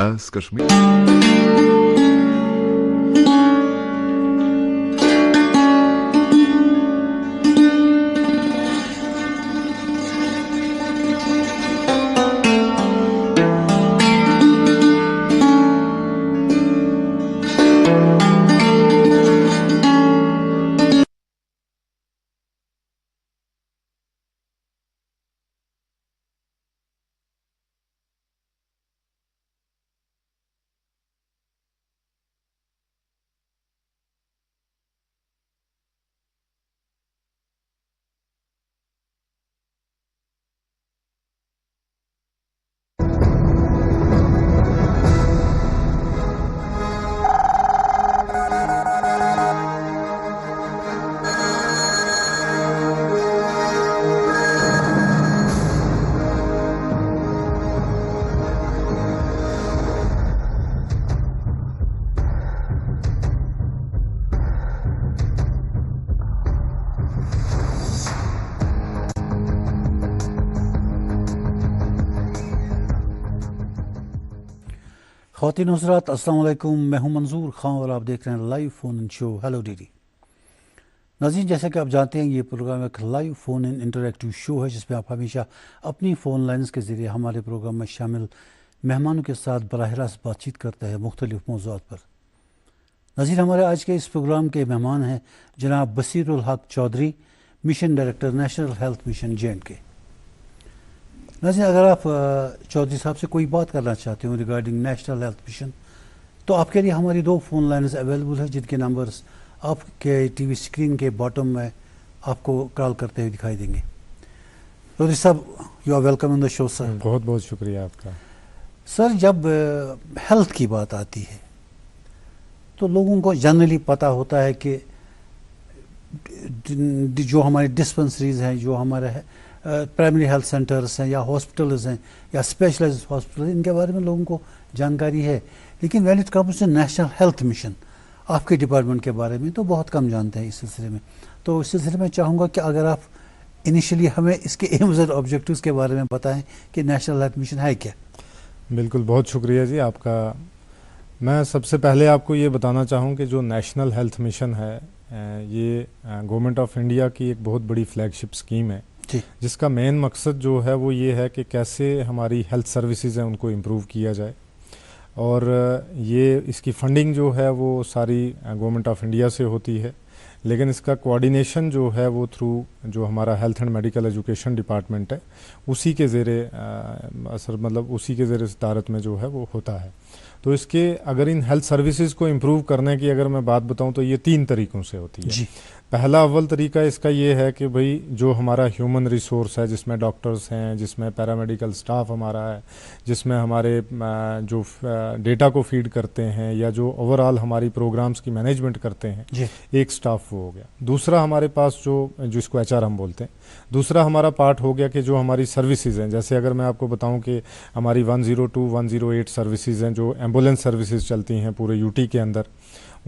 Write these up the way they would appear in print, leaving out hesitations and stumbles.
as Kashmir. ख़वातीन हज़रात अस्सलाम वालेकुम, मैं हूं मंजूर खां और आप देख रहे हैं लाइव फ़ोन इन शो हेलो डीडी। नाज़रीन, जैसा कि आप जानते हैं ये प्रोग्राम एक लाइव फ़ोन इन इंटरैक्टिव शो है जिसमें आप हमेशा अपनी फ़ोन लाइन्स के ज़रिए हमारे प्रोग्राम में शामिल मेहमानों के साथ बराह रास्त बातचीत करते हैं मुख्तलिफ मौज़ूआत पर। नाज़रीन, हमारे आज के इस प्रोग्राम के मेहमान हैं जनाब Basirul Haq Chaudhary, mission director national health mission J&K। नाज़रीन, अगर आप चौधरी साहब से कोई बात करना चाहते हो रिगार्डिंग नेशनल हेल्थ मिशन तो आपके लिए हमारी 2 फ़ोन लाइन्स अवेलेबल है जिनके नंबर्स आपके टीवी स्क्रीन के बॉटम में आपको कॉल करते हुए दिखाई देंगे। चौधरी साहब, you are welcome in the show sir. बहुत बहुत शुक्रिया आपका सर। जब हेल्थ की बात आती है तो लोगों को जनरली पता होता है कि जो हमारी डिस्पेंसरीज हैं, जो हमारे प्राइमरी हेल्थ सेंटर्स हैं या हॉस्पिटल्स हैं या स्पेशलाइज्ड हॉस्पिटल, इनके बारे में लोगों को जानकारी है, लेकिन when it comes to national health mission आपके डिपार्टमेंट के बारे में तो बहुत कम जानते हैं इस सिलसिले में। तो इस सिलसिले में चाहूँगा कि अगर आप इनिशियली हमें इसके एम्स और ऑब्जेक्टिव्स के बारे में बताएं कि नेशनल हेल्थ मिशन है क्या। बिल्कुल, बहुत शुक्रिया जी आपका। मैं सबसे पहले आपको ये बताना चाहूँ कि जो नेशनल हेल्थ मिशन है ये गवर्नमेंट ऑफ इंडिया की एक बहुत बड़ी फ्लैगशिप स्कीम है जिसका मेन मकसद जो है वो ये है कि कैसे हमारी हेल्थ सर्विसेज हैं उनको इम्प्रूव किया जाए। और ये इसकी फंडिंग जो है वो सारी गवर्नमेंट ऑफ इंडिया से होती है, लेकिन इसका कोऑर्डिनेशन जो है वो थ्रू जो हमारा health and medical education department है उसी के ज़ेरे असर मतलब उसी के ज़ेरे सदारत में जो है वो होता है। तो इसके अगर इन हेल्थ सर्विसेज को इम्प्रूव करने की अगर मैं बात बताऊं तो ये 3 तरीक़ों से होती है। पहला अव्वल तरीका इसका ये है कि भाई जो हमारा ह्यूमन रिसोर्स है, जिसमें डॉक्टर्स हैं, जिसमें पैरामेडिकल स्टाफ हमारा है, जिसमें हमारे जो डेटा को फीड करते हैं या जो ओवरऑल हमारी प्रोग्राम्स की मैनेजमेंट करते हैं, एक स्टाफ वो हो गया। दूसरा हमारे पास जिसको HR हम बोलते हैं, दूसरा हमारा पार्ट हो गया कि जो हमारी सर्विसेज हैं, जैसे अगर मैं आपको बताऊं कि हमारी 102, 108 सर्विसेज हैं जो एम्बुलेंस सर्विसेज चलती हैं पूरे यूटी के अंदर।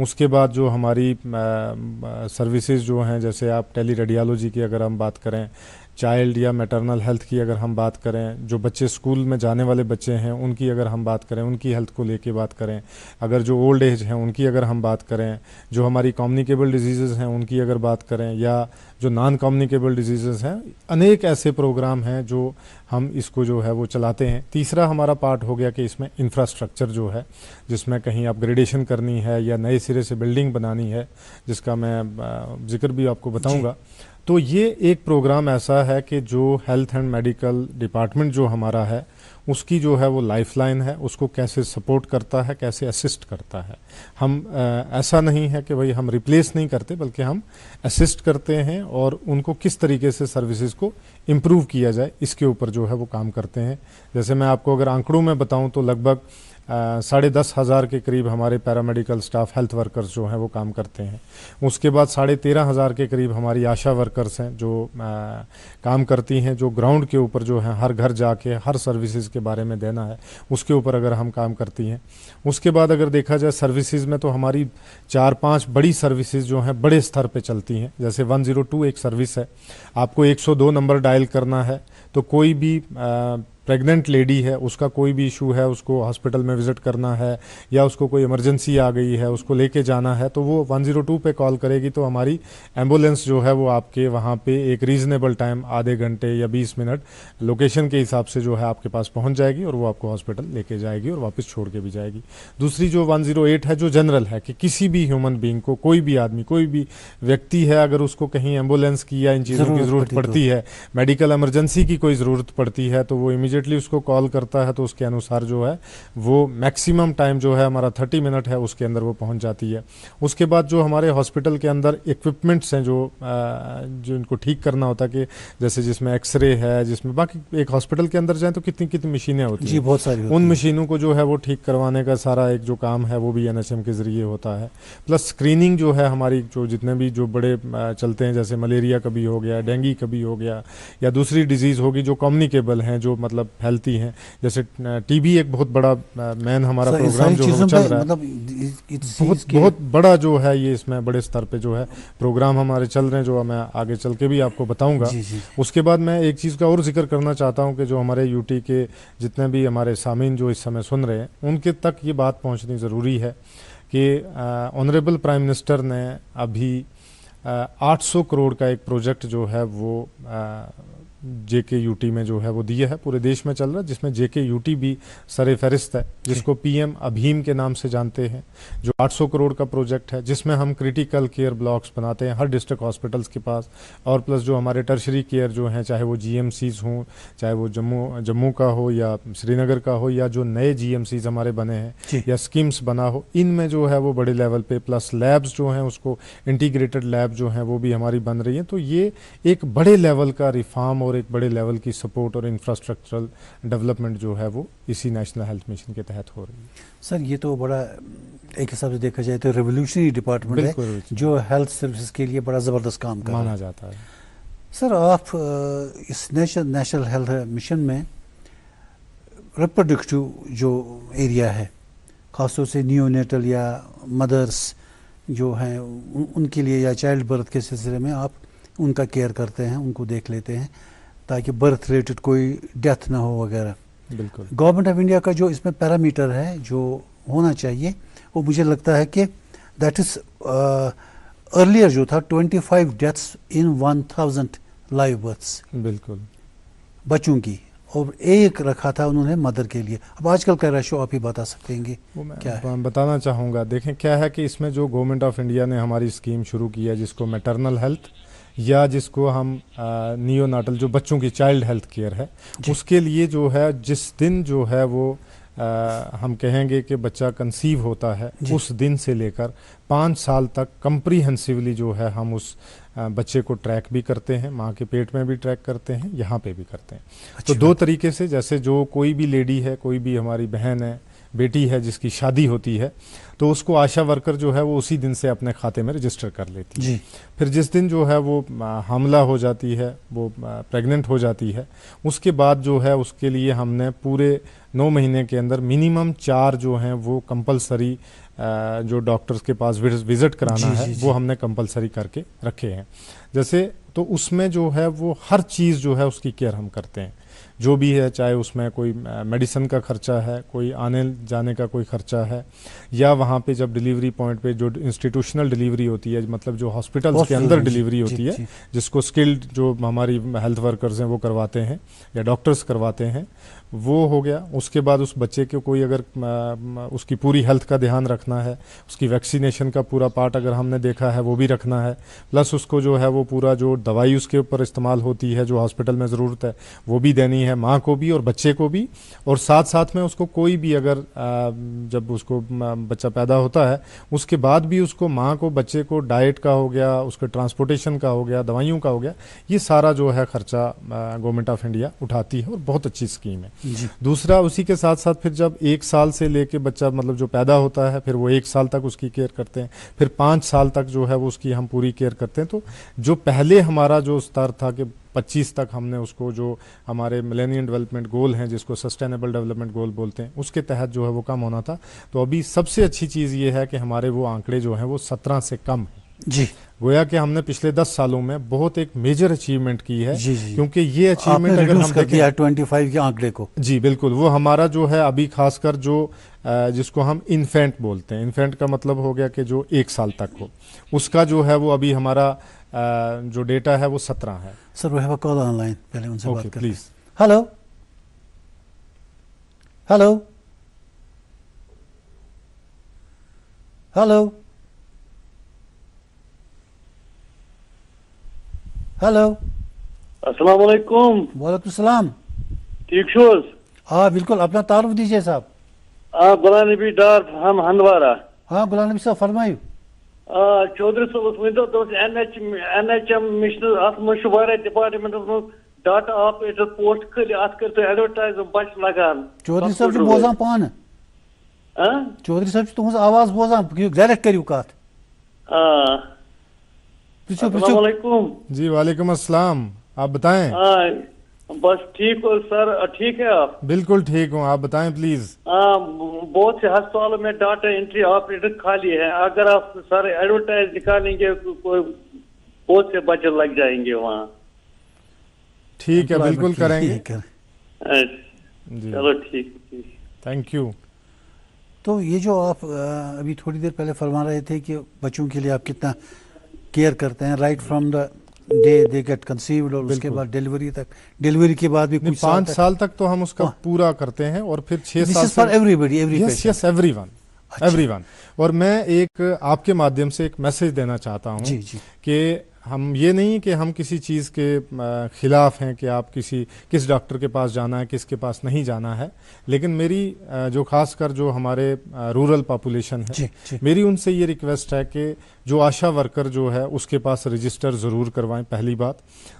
उसके बाद जो हमारी सर्विसेज जो हैं, जैसे आप टेली रेडियोलॉजी की अगर हम बात करें, चाइल्ड या मैटरनल हेल्थ की अगर हम बात करें, जो बच्चे स्कूल में जाने वाले बच्चे हैं उनकी अगर हम बात करें, उनकी हेल्थ को लेके बात करें, अगर जो ओल्ड एज हैं उनकी अगर हम बात करें, जो हमारी कम्युनिकेबल डिजीज़ हैं उनकी अगर बात करें, या जो नॉन कम्युनिकेबल डिजीज़ हैं, अनेक ऐसे प्रोग्राम हैं जो हम इसको जो है वो चलाते हैं। तीसरा हमारा पार्ट हो गया कि इसमें इंफ्रास्ट्रक्चर जो है, जिसमें कहीं अपग्रेडेशन करनी है या नए सिरे से बिल्डिंग बनानी है, जिसका मैं जिक्र भी आपको बताऊंगा। तो ये एक प्रोग्राम ऐसा है कि जो हेल्थ एंड मेडिकल डिपार्टमेंट जो हमारा है उसकी जो है वो लाइफलाइन है, उसको कैसे सपोर्ट करता है, कैसे असिस्ट करता है। हम ऐसा नहीं है कि भाई हम रिप्लेस नहीं करते, बल्कि हम असिस्ट करते हैं और उनको किस तरीके से सर्विसेज को इम्प्रूव किया जाए इसके ऊपर जो है वो काम करते हैं। जैसे मैं आपको अगर आंकड़ों में बताऊं तो लगभग 10,500 के करीब हमारे पैरामेडिकल स्टाफ हेल्थ वर्कर्स जो हैं वो काम करते हैं। उसके बाद 13,500 के करीब हमारी आशा वर्कर्स हैं जो काम करती हैं, जो ग्राउंड के ऊपर जो है हर घर जाके हर सर्विसेज के बारे में देना है उसके ऊपर अगर हम काम करती हैं। उसके बाद अगर देखा जाए सर्विसेज में तो हमारी 4-5 बड़ी सर्विसेज जो हैं बड़े स्तर पे चलती हैं। जैसे 102 एक सर्विस है, आपको 102 नंबर डायल करना है तो कोई भी प्रेग्नेंट लेडी है, उसका कोई भी इशू है, उसको हॉस्पिटल में विजिट करना है या उसको कोई इमरजेंसी आ गई है, उसको लेके जाना है, तो वो 102 पे कॉल करेगी तो हमारी एम्बुलेंस जो है वो आपके वहाँ पे एक रीज़नेबल टाइम, आधे घंटे या 20 मिनट लोकेशन के हिसाब से जो है आपके पास पहुँच जाएगी और वो आपको हॉस्पिटल लेके जाएगी और वापस छोड़ के भी जाएगी। दूसरी जो 108 है जो जनरल है कि किसी भी ह्यूमन बीइंग को, कोई भी आदमी, कोई भी व्यक्ति है, अगर उसको कहीं एम्बुलेंस की या इन चीज़ों की ज़रूरत पड़ती है, मेडिकल इमरजेंसी की कोई ज़रूरत पड़ती है, तो वो इमीडिएटली उसको कॉल करता है, तो उसके अनुसार जो है वो मैक्सिमम टाइम जो है हमारा 30 मिनट है, उसके अंदर वो पहुंच जाती है। उसके बाद जो हमारे हॉस्पिटल के अंदर इक्विपमेंट्स हैं जो इनको ठीक करना होता है, कि जैसे जिसमें एक्सरे है, जिसमें बाकी एक हॉस्पिटल के अंदर जाए तो कितनी कितनी मशीनें होती हैं, बहुत सारी उन मशीनों को जो है वो ठीक करवाने का सारा एक जो काम है वो भी NHM के ज़रिए होता है। प्लस स्क्रीनिंग जो है हमारी, जो जितने भी जो बड़े चलते हैं, जैसे मलेरिया कभी हो गया, डेंगू कभी हो गया, या दूसरी डिजीज़ होगी जो कम्युनिकेबल हैं, जो मतलब फैलती हैं, जैसे TB एक बहुत बड़ा मैन हमारा प्रोग्राम जो चल रहा है, बहुत बड़ा जो है ये, इसमें बड़े स्तर पे जो है प्रोग्राम हमारे चल रहे हैं, जो मैं आगे चल के भी आपको बताऊंगा। उसके बाद मैं एक चीज़ का और जिक्र करना चाहता हूं कि जो हमारे UT के जितने भी हमारे सामीन जो इस समय सुन रहे हैं, उनके तक ये बात पहुंचनी ज़रूरी है कि ऑनरेबल प्राइम मिनिस्टर ने अभी 800 करोड़ का एक प्रोजेक्ट जो है वो JK UT में जो है वो दिया है, पूरे देश में चल रहा है, जिसमें JK UT भी सरे फहरिस्त है, जिसको PM अभीम के नाम से जानते हैं, जो 800 करोड़ का प्रोजेक्ट है, जिसमें हम क्रिटिकल केयर ब्लॉक्स बनाते हैं हर डिस्ट्रिक्ट हॉस्पिटल्स के पास, और प्लस जो हमारे टर्शरी केयर जो हैं, चाहे वो GMCs हों, चाहे वो जम्मू का हो या श्रीनगर का हो, या जो नए GMCs हमारे बने हैं या स्कीम्स बना हो, इनमें जो है वो बड़े लेवल पे, प्लस लैब्स जो हैं उसको इंटीग्रेटेड लैब जो हैं वो भी हमारी बन रही हैं। तो ये एक बड़े लेवल का रिफॉर्म और एक बड़े लेवल की सपोर्ट और इंफ्रास्ट्रक्चरल डेवलपमेंट जो है वो इसी नेशनल हेल्थ मिशन के तहत हो रही है। सर ये तो बड़ा, एक हिसाब से देखा जाए तो रेवोल्यूशनरी डिपार्टमेंट है, जो हेल्थ सर्विसेज के लिए बड़ा ज़बरदस्त काम कर माना जाता है। सर आप इस नेशनल हेल्थ मिशन में रिप्रोडक्टिव जो एरिया है, ख़ासतौर से नियोनेटल या मदर्स जो हैं उनके लिए, या चाइल्ड बर्थ के सिलसिले में आप उनका केयर करते हैं, उनको देख लेते हैं, ताकि बर्थ रिलेटेड कोई डेथ ना हो वगैरह। बिल्कुल। गवर्नमेंट ऑफ इंडिया का जो इसमें पैरामीटर है जो होना चाहिए, वो मुझे लगता है कि दैट इज़ अर्लियर जो था 25 डेथ्स इन 1000 लाइव बर्थ्स, बिल्कुल, बच्चों की, और एक रखा था उन्होंने मदर के लिए। अब आजकल का रेशो आप ही बता सकते हैं वो मैं क्या है? बताना चाहूँगा। देखें क्या है कि इसमें जो गवर्नमेंट ऑफ इंडिया ने हमारी स्कीम शुरू की है, जिसको मैटरनल हेल्थ या जिसको हम नियोनाटल, जो बच्चों की चाइल्ड हेल्थ केयर है, उसके लिए जो है जिस दिन जो है वो हम कहेंगे कि बच्चा कंसीव होता है, उस दिन से लेकर 5 साल तक कंप्रीहेंसिवली जो है हम उस बच्चे को ट्रैक भी करते हैं, माँ के पेट में भी ट्रैक करते हैं, यहाँ पे भी करते हैं। तो 2 तरीके से, जैसे जो कोई भी लेडी है, कोई भी हमारी बहन है, बेटी है, जिसकी शादी होती है, तो उसको आशा वर्कर जो है वो उसी दिन से अपने खाते में रजिस्टर कर लेती है। फिर जिस दिन जो है वो हामला हो जाती है, वो प्रेग्नेंट हो जाती है, उसके बाद जो है उसके लिए हमने पूरे 9 महीने के अंदर मिनिमम 4 जो हैं वो कंपलसरी जो डॉक्टर्स के पास विजिट कराना है, वो हमने कंपलसरी करके रखे हैं। जैसे तो उसमें जो है वो हर चीज़ जो है उसकी केयर हम करते हैं, जो भी है, चाहे उसमें कोई मेडिसिन का खर्चा है, कोई आने जाने का कोई खर्चा है, या वहाँ पे जब डिलीवरी पॉइंट पे जो इंस्टीट्यूशनल डिलीवरी होती है, मतलब जो हॉस्पिटल्स के अंदर डिलीवरी होती है, जिसको स्किल्ड जो हमारी हेल्थ वर्कर्स हैं वो करवाते हैं या डॉक्टर्स करवाते हैं, वो हो गया। उसके बाद उस बच्चे को कोई अगर उसकी पूरी हेल्थ का ध्यान रखना है, उसकी वैक्सीनेशन का पूरा पार्ट अगर हमने देखा है वो भी रखना है, प्लस उसको जो है वो पूरा जो दवाई उसके ऊपर इस्तेमाल होती है, जो हॉस्पिटल में ज़रूरत है, वो भी देनी है, माँ को भी और बच्चे को भी। और साथ साथ में उसको कोई भी अगर जब उसको बच्चा पैदा होता है उसके बाद भी उसको माँ को, बच्चे को डाइट का हो गया, उसके ट्रांसपोर्टेशन का हो गया, दवाइयों का हो गया, ये सारा जो है खर्चा गवर्नमेंट ऑफ इंडिया उठाती है और बहुत अच्छी स्कीम है। दूसरा, उसी के साथ साथ फिर जब 1 साल से लेके बच्चा मतलब जो पैदा होता है, फिर वो 1 साल तक उसकी केयर करते हैं, फिर 5 साल तक जो है वो उसकी हम पूरी केयर करते हैं। तो जो पहले हमारा जो स्तर था कि 25 तक हमने उसको, जो हमारे मिलेनियम डेवलपमेंट गोल हैं, जिसको सस्टेनेबल डेवलपमेंट गोल बोलते हैं, उसके तहत जो है वो कम होना था। तो अभी सबसे अच्छी चीज़ ये है कि हमारे वो आंकड़े जो हैं वो 17 से कम हैं। जी गोया कि हमने पिछले 10 सालों में बहुत एक मेजर अचीवमेंट की है। जी जी क्योंकि ये अचीवमेंट आपने अगर रिड्यूस हम कर दिया है देखें 25 के आंकड़े को। जी बिल्कुल, वो हमारा जो है अभी खासकर जो जिसको हम इन्फेंट बोलते हैं, इन्फेंट का मतलब हो गया कि जो 1 साल तक हो, उसका जो है वो अभी हमारा जो डेटा है वो 17 है। Sir we have a call online, पहले उनसे ओके बात करते प्लीज। हैं। हेलो हेलो हेलो हेलो अस्सलाम वालेकुम। वालेकुम सलाम। ठीक छोस? हाँ बिल्कुल, अपना तारुफ दीजिए साहब। गुलाम नबी डार हम हंदवारा। हाँ गुलाम नबी साहब फरमाइए। चौधरी साहब वन तो NHM मिशन अत मज डिपार्टमेंट डाटा ऑपरेटर पोस्ट खल अत कर एडवर्टाइज बच लगान। चौधरी साहब जो बोजान पान चौधरी साहब तुम आवाज बोजान डायरेक्ट करियो कत। अस्सलाम वालेकुम। जी वालेकुम अस्सलाम, आप बताएं। बस ठीक हो सर, ठीक है आप? बिल्कुल ठीक हूँ, आप बताएं प्लीज। बहुत से अस्पतालों में डाटा एंट्री ऑपरेटर खाली है, अगर आप सर एडवर्टाइज निकालेंगे कोई बहुत से बच्चे लग जाएंगे वहाँ। ठीक है बिल्कुल करेंगे। चलो ठीक ठीक, थैंक यू। तो ये जो आप अभी थोड़ी देर पहले फरमा रहे थे कि बच्चों के लिए आप कितना केयर करते हैं, right from the day they get conceived और उसके बाद डिलीवरी तक, डिलीवरी के बाद भी कुछ 5 साल तक तो हम उसका पूरा करते हैं और फिर 6 साल for everybody every yes yes everyone everyone. और मैं एक आपके माध्यम से एक मैसेज देना चाहता हूँ जी जी कि हम ये नहीं कि हम किसी चीज़ के खिलाफ हैं कि आप किस डॉक्टर के पास जाना है, किसके पास नहीं जाना है, लेकिन मेरी जो खासकर जो हमारे रूरल पॉपुलेशन है, जी। मेरी उनसे ये रिक्वेस्ट है कि जो आशा वर्कर जो है उसके पास रजिस्टर ज़रूर करवाएं, पहली बात।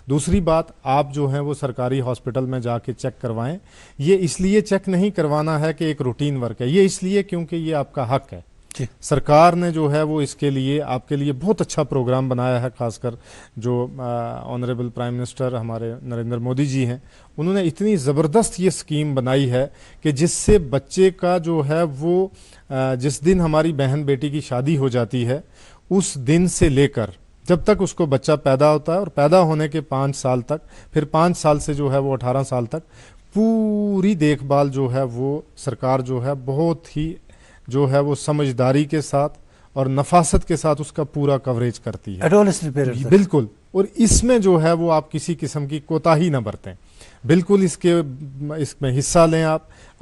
दूसरी बात, आप जो हैं वो सरकारी हॉस्पिटल में जाके चेक करवाएं। ये इसलिए चेक नहीं करवाना है कि एक रूटीन वर्क है, ये इसलिए क्योंकि ये आपका हक है। सरकार ने जो है वो इसके लिए आपके लिए बहुत अच्छा प्रोग्राम बनाया है, खासकर जो ऑनरेबल प्राइम मिनिस्टर हमारे नरेंद्र मोदी जी हैं, उन्होंने इतनी ज़बरदस्त ये स्कीम बनाई है कि जिससे बच्चे का जो है वो जिस दिन हमारी बहन बेटी की शादी हो जाती है उस दिन से लेकर जब तक उसको बच्चा पैदा होता है और पैदा होने के 5 साल तक, फिर 5 साल से जो है वो 18 साल तक पूरी देखभाल जो है वो सरकार जो है बहुत ही जो है वो समझदारी के साथ और नफासत के साथ उसका पूरा कवरेज करती है। बिल्कुल, और इसमें जो है वो आप किसी किस्म की कोताही न बरतें, बिल्कुल इसमें हिस्सा लें।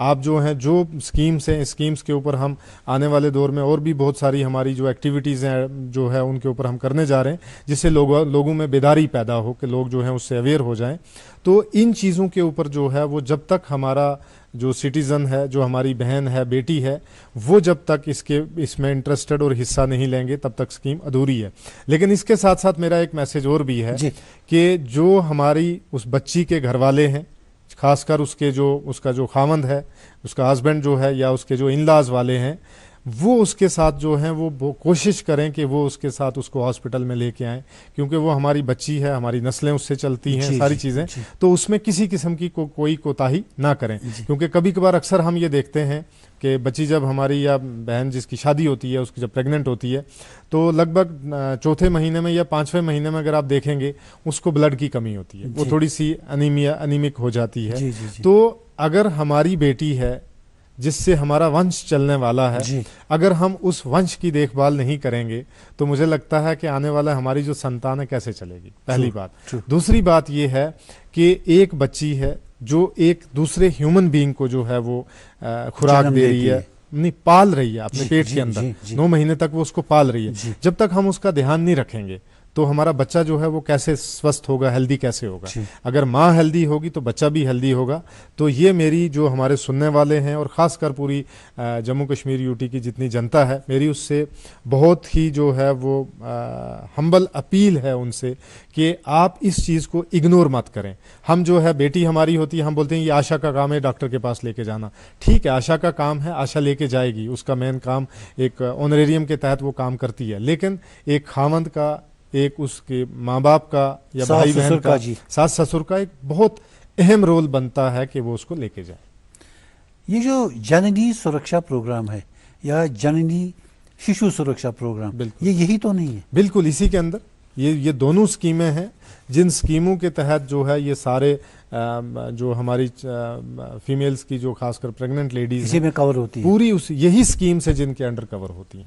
आप जो हैं जो स्कीम्स हैं, स्कीम्स के ऊपर हम आने वाले दौर में और भी बहुत सारी हमारी जो एक्टिविटीज़ हैं जो है उनके ऊपर हम करने जा रहे हैं, जिससे लोगों में बेदारी पैदा हो कि लोग जो हैं उससे अवेयर हो जाएं। तो इन चीज़ों के ऊपर जो है वो जब तक हमारा जो सिटीज़न है, जो हमारी बहन है, बेटी है, वो जब तक इसमें इंटरेस्टेड और हिस्सा नहीं लेंगे तब तक स्कीम अधूरी है। लेकिन इसके साथ साथ मेरा एक मैसेज और भी है कि जो हमारी उस बच्ची के घर वाले हैं, खासकर उसका जो खामंद है, उसका हस्बैंड जो है या उसके जो इन-लॉज वाले हैं, वो उसके साथ जो हैं वो कोशिश करें कि वो उसके साथ उसको हॉस्पिटल में लेके आएं, क्योंकि वो हमारी बच्ची है, हमारी नस्लें उससे चलती हैं, सारी चीज़ें। तो उसमें किसी किस्म की कोई कोताही ना करें, क्योंकि कभी कभार अक्सर हम ये देखते हैं कि बच्ची जब हमारी या बहन जिसकी शादी होती है उसकी जब प्रेग्नेंट होती है तो लगभग 4थे महीने में या 5वें महीने में अगर आप देखेंगे उसको ब्लड की कमी होती है, वो थोड़ी सी अनीमिक हो जाती है। तो अगर हमारी बेटी है जिससे हमारा वंश चलने वाला है, अगर हम उस वंश की देखभाल नहीं करेंगे तो मुझे लगता है कि आने वाला हमारी जो संतान है कैसे चलेगी, पहली बात। दूसरी बात ये है कि एक बच्ची है जो एक दूसरे ह्यूमन बीइंग को जो है वो खुराक दे रही है, नहीं पाल रही है अपने पेट के अंदर, 9 महीने तक वो उसको पाल रही है। जब तक हम उसका ध्यान नहीं रखेंगे तो हमारा बच्चा जो है वो कैसे स्वस्थ होगा, हेल्दी कैसे होगा। अगर माँ हेल्दी होगी तो बच्चा भी हेल्दी होगा। तो ये मेरी जो हमारे सुनने वाले हैं और ख़ासकर पूरी जम्मू कश्मीर यूटी की जितनी जनता है, मेरी उससे बहुत ही जो है वो हम्बल अपील है उनसे कि आप इस चीज़ को इग्नोर मत करें। हम जो है बेटी हमारी होती है, हम बोलते हैं ये आशा का काम है डॉक्टर के पास लेके जाना, ठीक है आशा का काम है, आशा लेके जाएगी, उसका मेन काम एक ऑनरेरियम के तहत वो काम करती है। लेकिन एक खामंद का, एक उसके माँ बाप का या भाई बहन का, सास ससुर का एक बहुत अहम रोल बनता है कि वो उसको लेके जाए। ये जो जननी सुरक्षा प्रोग्राम है या जननी शिशु सुरक्षा प्रोग्राम, बिल्कुल। ये यही तो नहीं है? बिल्कुल इसी के अंदर ये दोनों स्कीमें हैं, जिन स्कीमों के तहत जो है ये सारे जो हमारी फीमेल्स की जो खासकर प्रेग्नेंट लेडीज इसी में कवर होती है पूरी उस यही स्कीम से जिनके अंडर कवर होती हैं।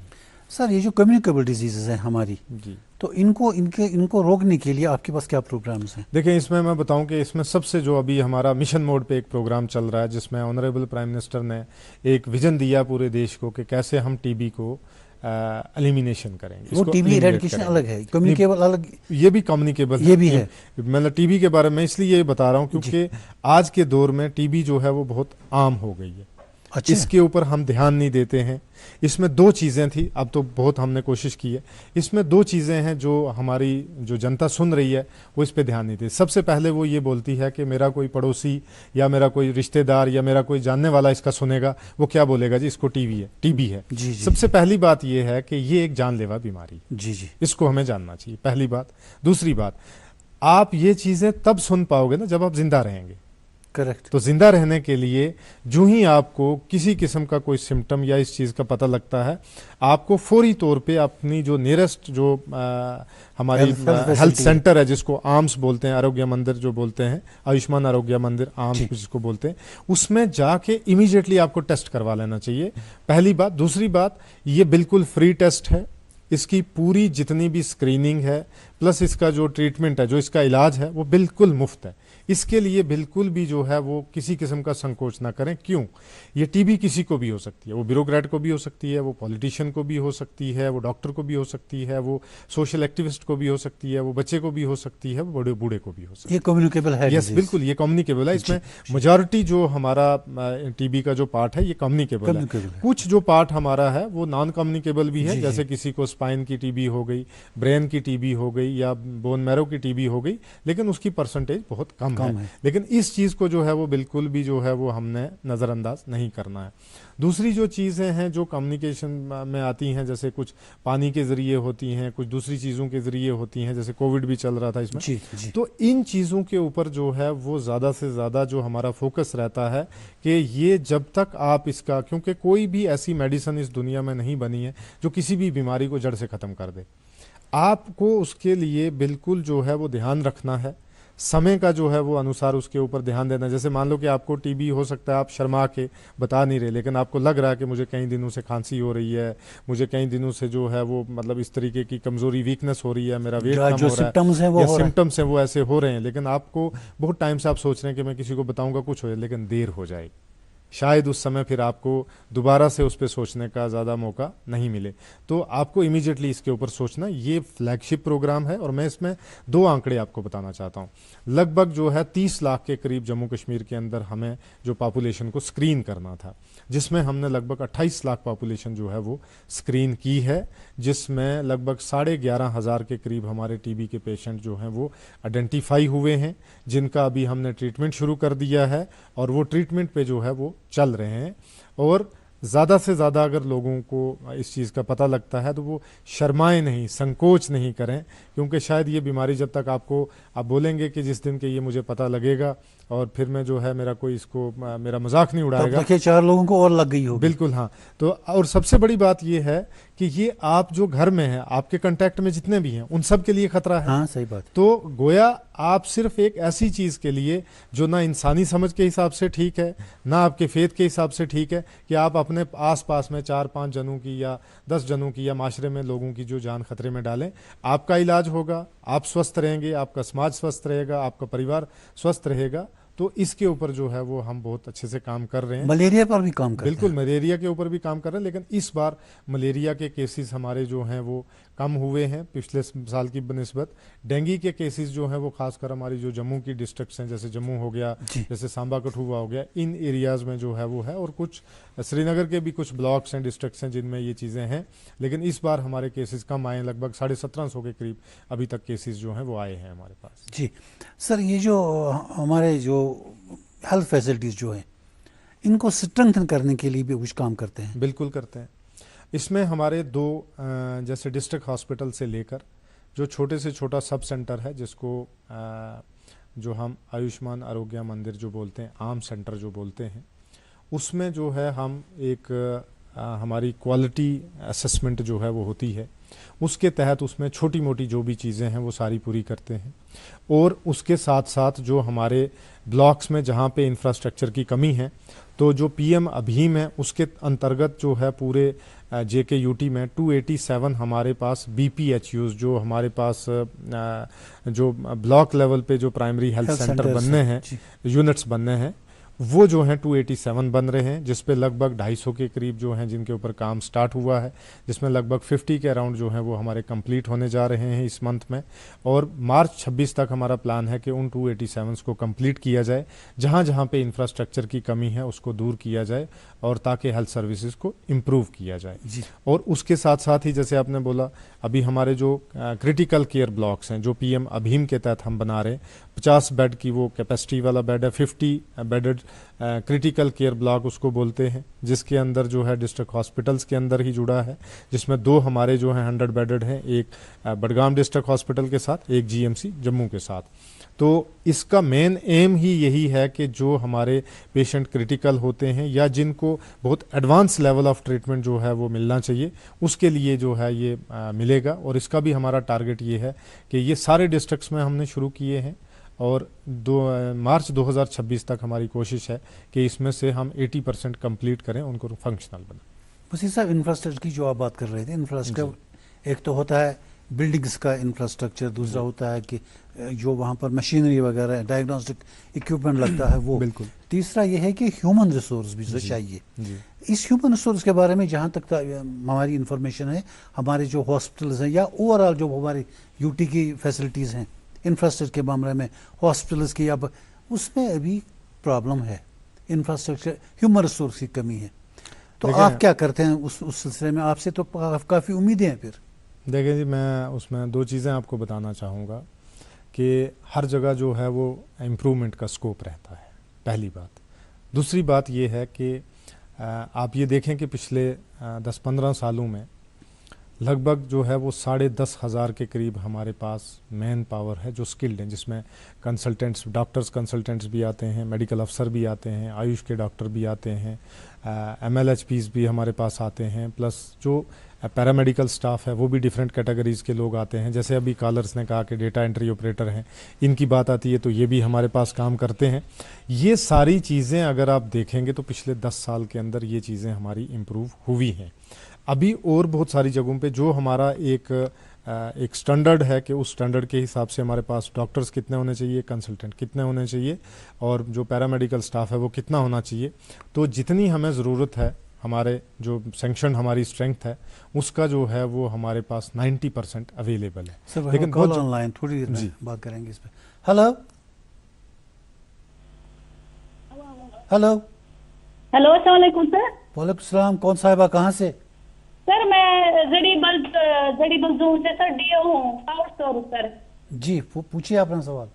सर, ये जो कम्युनिकेबल डिजीजेज हैं हमारी, जी तो इनको रोकने के लिए आपके पास क्या प्रोग्राम्स हैं? देखिए, इसमें मैं बताऊं कि इसमें सबसे जो अभी हमारा मिशन मोड पे एक प्रोग्राम चल रहा है, जिसमें ऑनरेबल प्राइम मिनिस्टर ने एक विजन दिया पूरे देश को कि कैसे हम टीबी को एलिमिनेशन करेंगे। वो टीबी इरेडिकेशन अलग है, कम्युनिकेबल अलग, ये भी कम्युनिकेबल ये भी है। मतलब टीबी के बारे में इसलिए ये बता रहा हूँ क्योंकि आज के दौर में टीबी जो है वो बहुत आम हो गई है। अच्छा। इसके ऊपर हम ध्यान नहीं देते हैं। इसमें दो चीज़ें थी, अब तो बहुत हमने कोशिश की है। इसमें दो चीज़ें हैं जो हमारी जो जनता सुन रही है वो इस पे ध्यान नहीं देती। सबसे पहले वो ये बोलती है कि मेरा कोई पड़ोसी या मेरा कोई रिश्तेदार या मेरा कोई जानने वाला इसका सुनेगा, वो क्या बोलेगा जी, इसको टीबी है। जी, सबसे पहली बात ये है कि ये एक जानलेवा बीमारी, जी, इसको हमें जानना चाहिए, पहली बात। दूसरी बात, आप ये चीज़ें तब सुन पाओगे ना जब आप जिंदा रहेंगे। करेक्ट। तो जिंदा रहने के लिए जो ही आपको किसी किस्म का कोई सिम्टम या इस चीज़ का पता लगता है, आपको फौरी तौर पे अपनी जो नियरेस्ट जो हमारी हेल्थ सेंटर है, जिसको आर्म्स बोलते हैं, आरोग्य मंदिर जो बोलते हैं, आयुष्मान आरोग्य मंदिर आर्म्स जिसको बोलते हैं, उसमें जाके इमीडिएटली आपको टेस्ट करवा लेना चाहिए, पहली बात। दूसरी बात, ये बिल्कुल फ्री टेस्ट है। इसकी पूरी जितनी भी स्क्रीनिंग है प्लस इसका जो ट्रीटमेंट है, जो इसका इलाज है, वो बिल्कुल मुफ्त है। इसके लिए बिल्कुल भी जो है वो किसी किस्म का संकोच ना करें। क्यों? ये टीबी किसी को भी हो सकती है, वो ब्यूरोक्रेट को भी हो सकती है, वो पॉलिटिशियन को भी हो सकती है, वो डॉक्टर को भी हो सकती है, वो सोशल एक्टिविस्ट को भी हो सकती है, वो बच्चे को भी हो सकती है, वो बड़े बूढ़े को भी हो सकती है। ये कम्युनिकेबल है? यस, बिल्कुल ये कम्युनिकेबल है। इसमें मेजॉरिटी जो हमारा टीबी का जो पार्ट है ये कम्युनिकेबल है। कुछ जो पार्ट हमारा है वो नॉन कम्युनिकेबल भी है, जैसे किसी को स्पाइन की टीबी हो गई, ब्रेन की टीबी हो गई या बोन मैरो की टीबी हो गई, लेकिन उसकी परसेंटेज बहुत कम है। लेकिन इस चीज़ को जो है वो बिल्कुल भी जो है वो हमने नज़रअंदाज नहीं करना है। दूसरी जो चीज़ें हैं जो कम्युनिकेशन में आती हैं, जैसे कुछ पानी के ज़रिए होती हैं, कुछ दूसरी चीज़ों के ज़रिए होती हैं, जैसे कोविड भी चल रहा था इसमें। जी। तो इन चीज़ों के ऊपर जो है वो ज़्यादा से ज़्यादा जो हमारा फोकस रहता है कि ये जब तक आप इसका, क्योंकि कोई भी ऐसी मेडिसिन इस दुनिया में नहीं बनी है जो किसी भी बीमारी को जड़ से ख़त्म कर दे। आपको उसके लिए बिल्कुल जो है वो ध्यान रखना है, समय का जो है वो अनुसार उसके ऊपर ध्यान देना। जैसे मान लो कि आपको टीबी हो सकता है, आप शर्मा के बता नहीं रहे, लेकिन आपको लग रहा है कि मुझे कई दिनों से खांसी हो रही है, मुझे कई दिनों से जो है वो मतलब इस तरीके की कमजोरी, वीकनेस हो रही है, मेरा वेट कम हो रहा है, सिम्टम्स हैं वो ऐसे हो रहे हैं, लेकिन आपको बहुत टाइम से आप सोच रहे हैं कि मैं किसी को बताऊंगा कुछ हो जाए, लेकिन देर हो जाएगी। शायद उस समय फिर आपको दोबारा से उस पर सोचने का ज़्यादा मौका नहीं मिले। तो आपको इमीडिएटली इसके ऊपर सोचना। ये फ्लैगशिप प्रोग्राम है और मैं इसमें दो आंकड़े आपको बताना चाहता हूँ। लगभग जो है 30 लाख के करीब जम्मू कश्मीर के अंदर हमें जो पॉपुलेशन को स्क्रीन करना था, जिसमें हमने लगभग 28 लाख पॉपुलेशन जो है वो स्क्रीन की है, जिसमें लगभग 11,500 के करीब हमारे टीबी के पेशेंट जो हैं वो आइडेंटिफाई हुए हैं, जिनका अभी हमने ट्रीटमेंट शुरू कर दिया है और वो ट्रीटमेंट पे जो है वो चल रहे हैं। और ज़्यादा से ज़्यादा अगर लोगों को इस चीज़ का पता लगता है तो वो शर्माएं नहीं, संकोच नहीं करें, क्योंकि शायद ये बीमारी जब तक आपको आप बोलेंगे कि जिस दिन के ये मुझे पता लगेगा और फिर मैं जो है मेरा कोई इसको मेरा मजाक नहीं उड़ाएगा, देखिए 4 लोगों को और लग गई होगी। बिल्कुल हाँ। तो और सबसे बड़ी बात ये है कि ये आप जो घर में है, आपके कांटेक्ट में जितने भी हैं उन सब के लिए खतरा है। हाँ, सही बात। तो गोया आप सिर्फ एक ऐसी चीज़ के लिए जो ना इंसानी समझ के हिसाब से ठीक है, ना आपके फेथ के हिसाब से ठीक है, कि आप अपने आसपास में 4-5 जनों की या 10 जनों की या माशरे में लोगों की जो जान खतरे में डालें। आपका इलाज होगा, आप स्वस्थ रहेंगे, आपका समाज स्वस्थ रहेगा, आपका परिवार स्वस्थ रहेगा। तो इसके ऊपर जो है वो हम बहुत अच्छे से काम कर रहे हैं। मलेरिया पर भी काम कर रहे हैं। बिल्कुल, मलेरिया के ऊपर भी काम कर रहे हैं, लेकिन इस बार मलेरिया के केसेस हमारे जो हैं वो कम हुए हैं पिछले साल की बनिस्बत। डेंगू के केसेस जो हैं वो खासकर हमारी जो जम्मू की डिस्ट्रिक्ट्स हैं, जैसे जम्मू हो गया, जैसे सांबा कठुआ हो गया, इन एरियाज़ में जो है वो है, और कुछ श्रीनगर के भी कुछ ब्लॉक्स हैं, डिस्ट्रिक्ट्स हैं जिनमें ये चीज़ें हैं। लेकिन इस बार हमारे केसेस कम आए, लगभग 1750 के करीब अभी तक केसेस जो हैं वो आए हैं हमारे पास। जी सर, ये जो हमारे जो हेल्थ फैसिलिटीज़ जो हैं, इनको स्ट्रेंथन करने के लिए भी कुछ काम करते हैं? बिल्कुल करते हैं। इसमें हमारे दो जैसे डिस्ट्रिक्ट हॉस्पिटल से लेकर जो छोटे से छोटा सब सेंटर है, जिसको जो हम आयुष्मान आरोग्य मंदिर जो बोलते हैं, आम सेंटर जो बोलते हैं, उसमें जो है हम एक हमारी क्वालिटी असेसमेंट जो है वो होती है, उसके तहत उसमें छोटी मोटी जो भी चीज़ें हैं वो सारी पूरी करते हैं। और उसके साथ साथ जो हमारे ब्लॉक्स में जहाँ पे इंफ्रास्ट्रक्चर की कमी है, तो जो पीएम अभीम है उसके अंतर्गत जो है पूरे JKUT में 287 हमारे पास BPHUs, जो हमारे पास जो ब्लॉक लेवल पे जो प्राइमरी हेल्थ सेंटर बनने हैं, यूनिट्स बनने हैं, वो जो हैं 287 बन रहे हैं, जिस पे लगभग 250 के करीब जो हैं जिनके ऊपर काम स्टार्ट हुआ है, जिसमें लगभग 50 के अराउंड जो हैं वो हमारे कंप्लीट होने जा रहे हैं इस मंथ में। और मार्च 26 तक हमारा प्लान है कि उन 287 को कंप्लीट किया जाए, जहां जहां पे इंफ्रास्ट्रक्चर की कमी है उसको दूर किया जाए और ताकि हेल्थ सर्विसेज को इम्प्रूव किया जाए। और उसके साथ साथ ही जैसे आपने बोला, अभी हमारे जो क्रिटिकल केयर ब्लॉक्स हैं जो पीएम अभीम के तहत हम बना रहे हैं, 50 बेड की वो कैपेसिटी वाला बेड है, 50 बेडेड क्रिटिकल केयर ब्लॉक उसको बोलते हैं, जिसके अंदर जो है डिस्ट्रिक्ट हॉस्पिटल्स के अंदर ही जुड़ा है, जिसमें 2 हमारे जो हैं 100 बेडेड हैं, एक बडगाम डिस्ट्रिक्ट हॉस्पिटल के साथ, एक GMC जम्मू के साथ। तो इसका मेन एम ही यही है कि जो हमारे पेशेंट क्रिटिकल होते हैं या जिनको बहुत एडवांस लेवल ऑफ ट्रीटमेंट जो है वो मिलना चाहिए, उसके लिए जो है ये मिलेगा। और इसका भी हमारा टारगेट ये है कि ये सारे डिस्ट्रिक्ट्स में हमने शुरू किए हैं और मार्च 2026 तक हमारी कोशिश है कि इसमें से हम 80% कंप्लीट करें, उनको फंक्शनल बनाएं। वसीम साहब, इंफ्रास्ट्रक्चर की जो आप बात कर रहे थे, इंफ्रास्ट्रक्चर एक तो होता है बिल्डिंग्स का इंफ्रास्ट्रक्चर, दूसरा होता है कि जो वहाँ पर मशीनरी वगैरह डायग्नोस्टिक इक्विपमेंट लगता है वो, बिल्कुल। तीसरा ये है कि ह्यूमन रिसोर्स भी चाहिए। इस ह्यूमन रिसोर्स के बारे में जहाँ तक हमारी इंफॉर्मेशन है, हमारे जो हॉस्पिटल्स हैं या ओवरऑल जो हमारी UT की फैसिलिटीज़ हैं इंफ्रास्ट्रक्चर के मामले में, हॉस्पिटल्स की, अब उसमें अभी प्रॉब्लम है, इंफ्रास्ट्रक्चर ह्यूमन रिसोर्स की कमी है। तो आप क्या करते हैं उस सिलसिले में? आपसे तो काफ़ी उम्मीदें हैं। फिर देखिए जी, मैं उसमें 2 चीज़ें आपको बताना चाहूँगा कि हर जगह जो है वो इम्प्रूवमेंट का स्कोप रहता है, पहली बात। दूसरी बात ये है कि आप ये देखें कि पिछले 10-15 सालों में लगभग जो है वो 10,500 के करीब हमारे पास मैन पावर है जो स्किल्ड हैं, जिसमें कंसल्टेंट्स, डॉक्टर्स कंसल्टेंट्स भी आते हैं, मेडिकल अफसर भी आते हैं, आयुष के डॉक्टर भी आते हैं, MLHPs भी हमारे पास आते हैं, प्लस जो पैरामेडिकल स्टाफ है वो भी डिफरेंट कैटेगरीज़ के लोग आते हैं। जैसे अभी कॉलर्स ने कहा कि डेटा एंट्री ऑपरेटर हैं, इनकी बात आती है तो ये भी हमारे पास काम करते हैं। ये सारी चीज़ें अगर आप देखेंगे तो पिछले 10 साल के अंदर ये चीज़ें हमारी इम्प्रूव हुई हैं। अभी और बहुत सारी जगहों पे जो हमारा एक स्टैंडर्ड है कि उस स्टैंडर्ड के हिसाब से हमारे पास डॉक्टर्स कितने होने चाहिए, कंसल्टेंट कितने होने चाहिए और जो पैरामेडिकल स्टाफ है वो कितना होना चाहिए। तो जितनी हमें ज़रूरत है, हमारे जो सैंक्शन हमारी स्ट्रेंथ है उसका जो है वो हमारे पास 90% अवेलेबल है। सर, लेकिन कॉल ऑनलाइन थोड़ी देर में बात करेंगे इस पे। हेलो हेलो हेलो, अस्सलाम वालेकुम सर। वालेकुम सलाम। कौन साहिबा, कहाँ से? सर मैं जड़ी जोन से सर DO हूँ, आउटसोर्स सर। जी पूछिए अपना सवाल।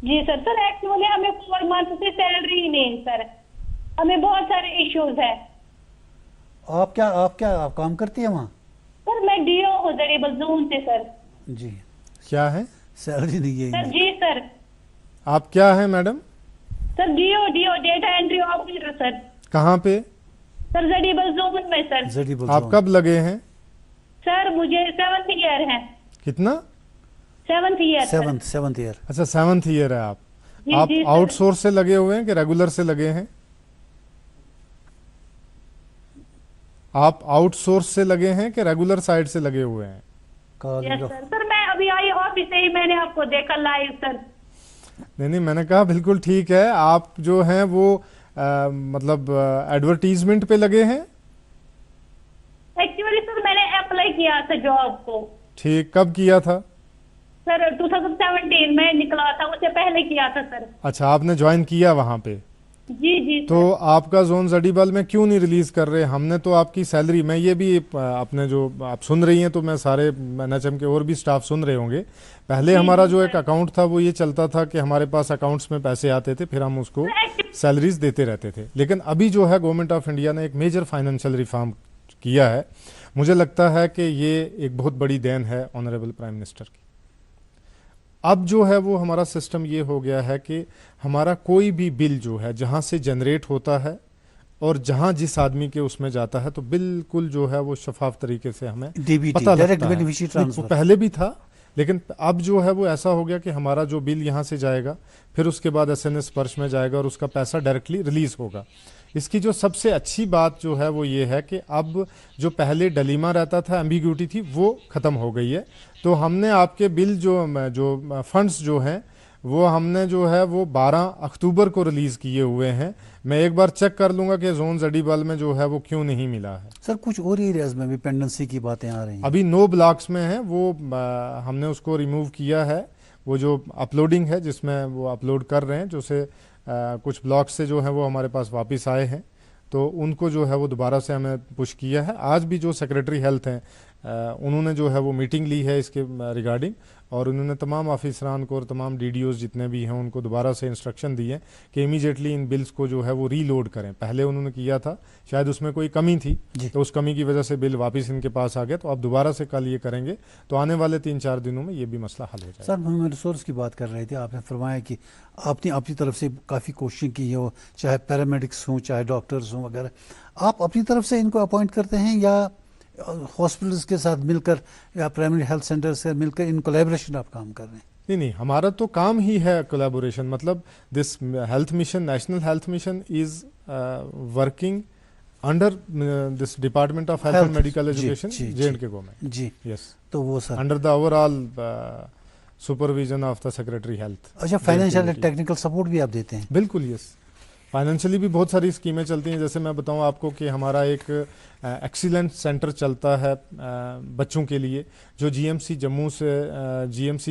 जी सर एक्चुअली हमें 4 मंथ से सैलरी ही नहीं सर, हमें बहुत सारे इश्यूज है। आप काम करती है वहाँ? सर मैं DO हूँ जड़ी जोन से सर। जी क्या है? सैलरी नहीं है सर। जी सर। आप क्या है madam? Sir DO data entry operator sir. कहाँ पे? सर जड़ी जोन में सर। आप कब लगे हैं? सर मुझे 7th ईयर है। कितना? 7th year. 7th year. अच्छा, 7th ईयर है आप। आप जी आउटसोर्स से लगे हुए हैं कि रेगुलर से लगे हैं? आप आउटसोर्स से लगे हैं कि रेगुलर साइड से लगे हुए हैं? सर मैं अभी आई ऑफिस से ही, मैंने आपको देखा लाइव सर। नहीं, मैंने कहा बिल्कुल ठीक है। आप जो हैं वो मतलब एडवर्टीजमेंट पे लगे हैं? एक्चुअली सर मैंने अप्लाई किया था जॉब को। ठीक, कब किया था? सर 2017 में निकला था, उससे पहले किया था सर। अच्छा, आपने ज्वाइन किया वहां पे? जी तो आपका जोन जडीबल में क्यों नहीं रिलीज कर रहे? हमने तो आपकी सैलरी, मैं ये भी अपने जो आप सुन रही हैं तो मैं सारे NHM के और भी स्टाफ सुन रहे होंगे। पहले हमारा जो एक अकाउंट था वो ये चलता था कि हमारे पास अकाउंट्स में पैसे आते थे, फिर हम उसको सैलरीज देते रहते थे। लेकिन अभी जो है गवर्नमेंट ऑफ इंडिया ने एक मेजर फाइनेंशियल रिफॉर्म किया है। मुझे लगता है कि ये एक बहुत बड़ी देन है ऑनरेबल प्राइम मिनिस्टर की। अब जो है वो हमारा सिस्टम ये हो गया है कि हमारा कोई भी बिल जो है जहाँ से जनरेट होता है और जहां जिस आदमी के उसमें जाता है तो बिल्कुल जो है वो शफाफ तरीके से हमें डीबीटी पता डायरेक्ट लगता है। बेनिफिशियरी नहीं, वो ट्रांसफर। पहले भी था, लेकिन अब जो है वो ऐसा हो गया कि हमारा जो बिल यहाँ से जाएगा, फिर उसके बाद एसएनएस स्पर्श में जाएगा और उसका पैसा डायरेक्टली रिलीज होगा। इसकी जो सबसे अच्छी बात जो है वो ये है कि अब जो पहले डलीमा रहता था, एम्बिग्यूटी थी, वो ख़त्म हो गई है। तो हमने आपके बिल जो फंड्स जो हैं वो हमने जो है वो 12 अक्टूबर को रिलीज़ किए हुए हैं। मैं एक बार चेक कर लूँगा कि जोन जडीबल में जो है वो क्यों नहीं मिला है। सर कुछ और एरियाज में भी पेंडेंसी की बातें आ रही हैं। अभी 9 ब्लॉक्स में है वो, हमने उसको रिमूव किया है। वो जो अपलोडिंग है जिसमें वो अपलोड कर रहे हैं, जो से कुछ ब्लॉक्स से जो है वो हमारे पास वापस आए हैं, तो उनको जो है वो दोबारा से हमें पुश किया है। आज भी जो सेक्रेटरी हेल्थ हैं उन्होंने जो है वो मीटिंग ली है इसके रिगार्डिंग, और उन्होंने तमाम ऑफिसरान को और तमाम डीडीओज जितने भी हैं उनको दोबारा से इंस्ट्रक्शन दिए कि इमीडिएटली इन बिल्स को जो है वो रीलोड करें। पहले उन्होंने किया था, शायद उसमें कोई कमी थी, तो उस कमी की वजह से बिल वापस इनके पास आ गया। तो अब दोबारा से कल ये करेंगे, तो आने वाले 3-4 दिनों में ये भी मसला हल हो जाएगा। सर हम रिसोर्स की बात कर रहे थे, आपने फरमाया कि आपने अपनी तरफ से काफ़ी कोशिश की हो, चाहे पैरामेडिक्स हों चाहे डॉक्टर्स हों वगैरह, आप अपनी तरफ से इनको अपॉइंट करते हैं या हॉस्पिटल्स के साथ मिलकर या प्राइमरी हेल्थ सेंटर से मिलकर इन कोलैबोरेशन आप काम कर रहे हैं? नहीं नहीं, हमारा तो काम ही है कोलैबोरेशन। मतलब this health mission, national health mission is working under this department of health and medical education J and K government. जी यस, तो वो sir under the overall supervision of the secretary health. अच्छा, फाइनेंशियल टेक्निकल सपोर्ट भी आप देते हैं? बिल्कुल, yes. Financially भी बहुत सारी स्कीमें चलती हैं। जैसे मैं बताऊं आपको कि हमारा एक एक्सीलेंट सेंटर चलता है बच्चों के लिए, जो जीएमसी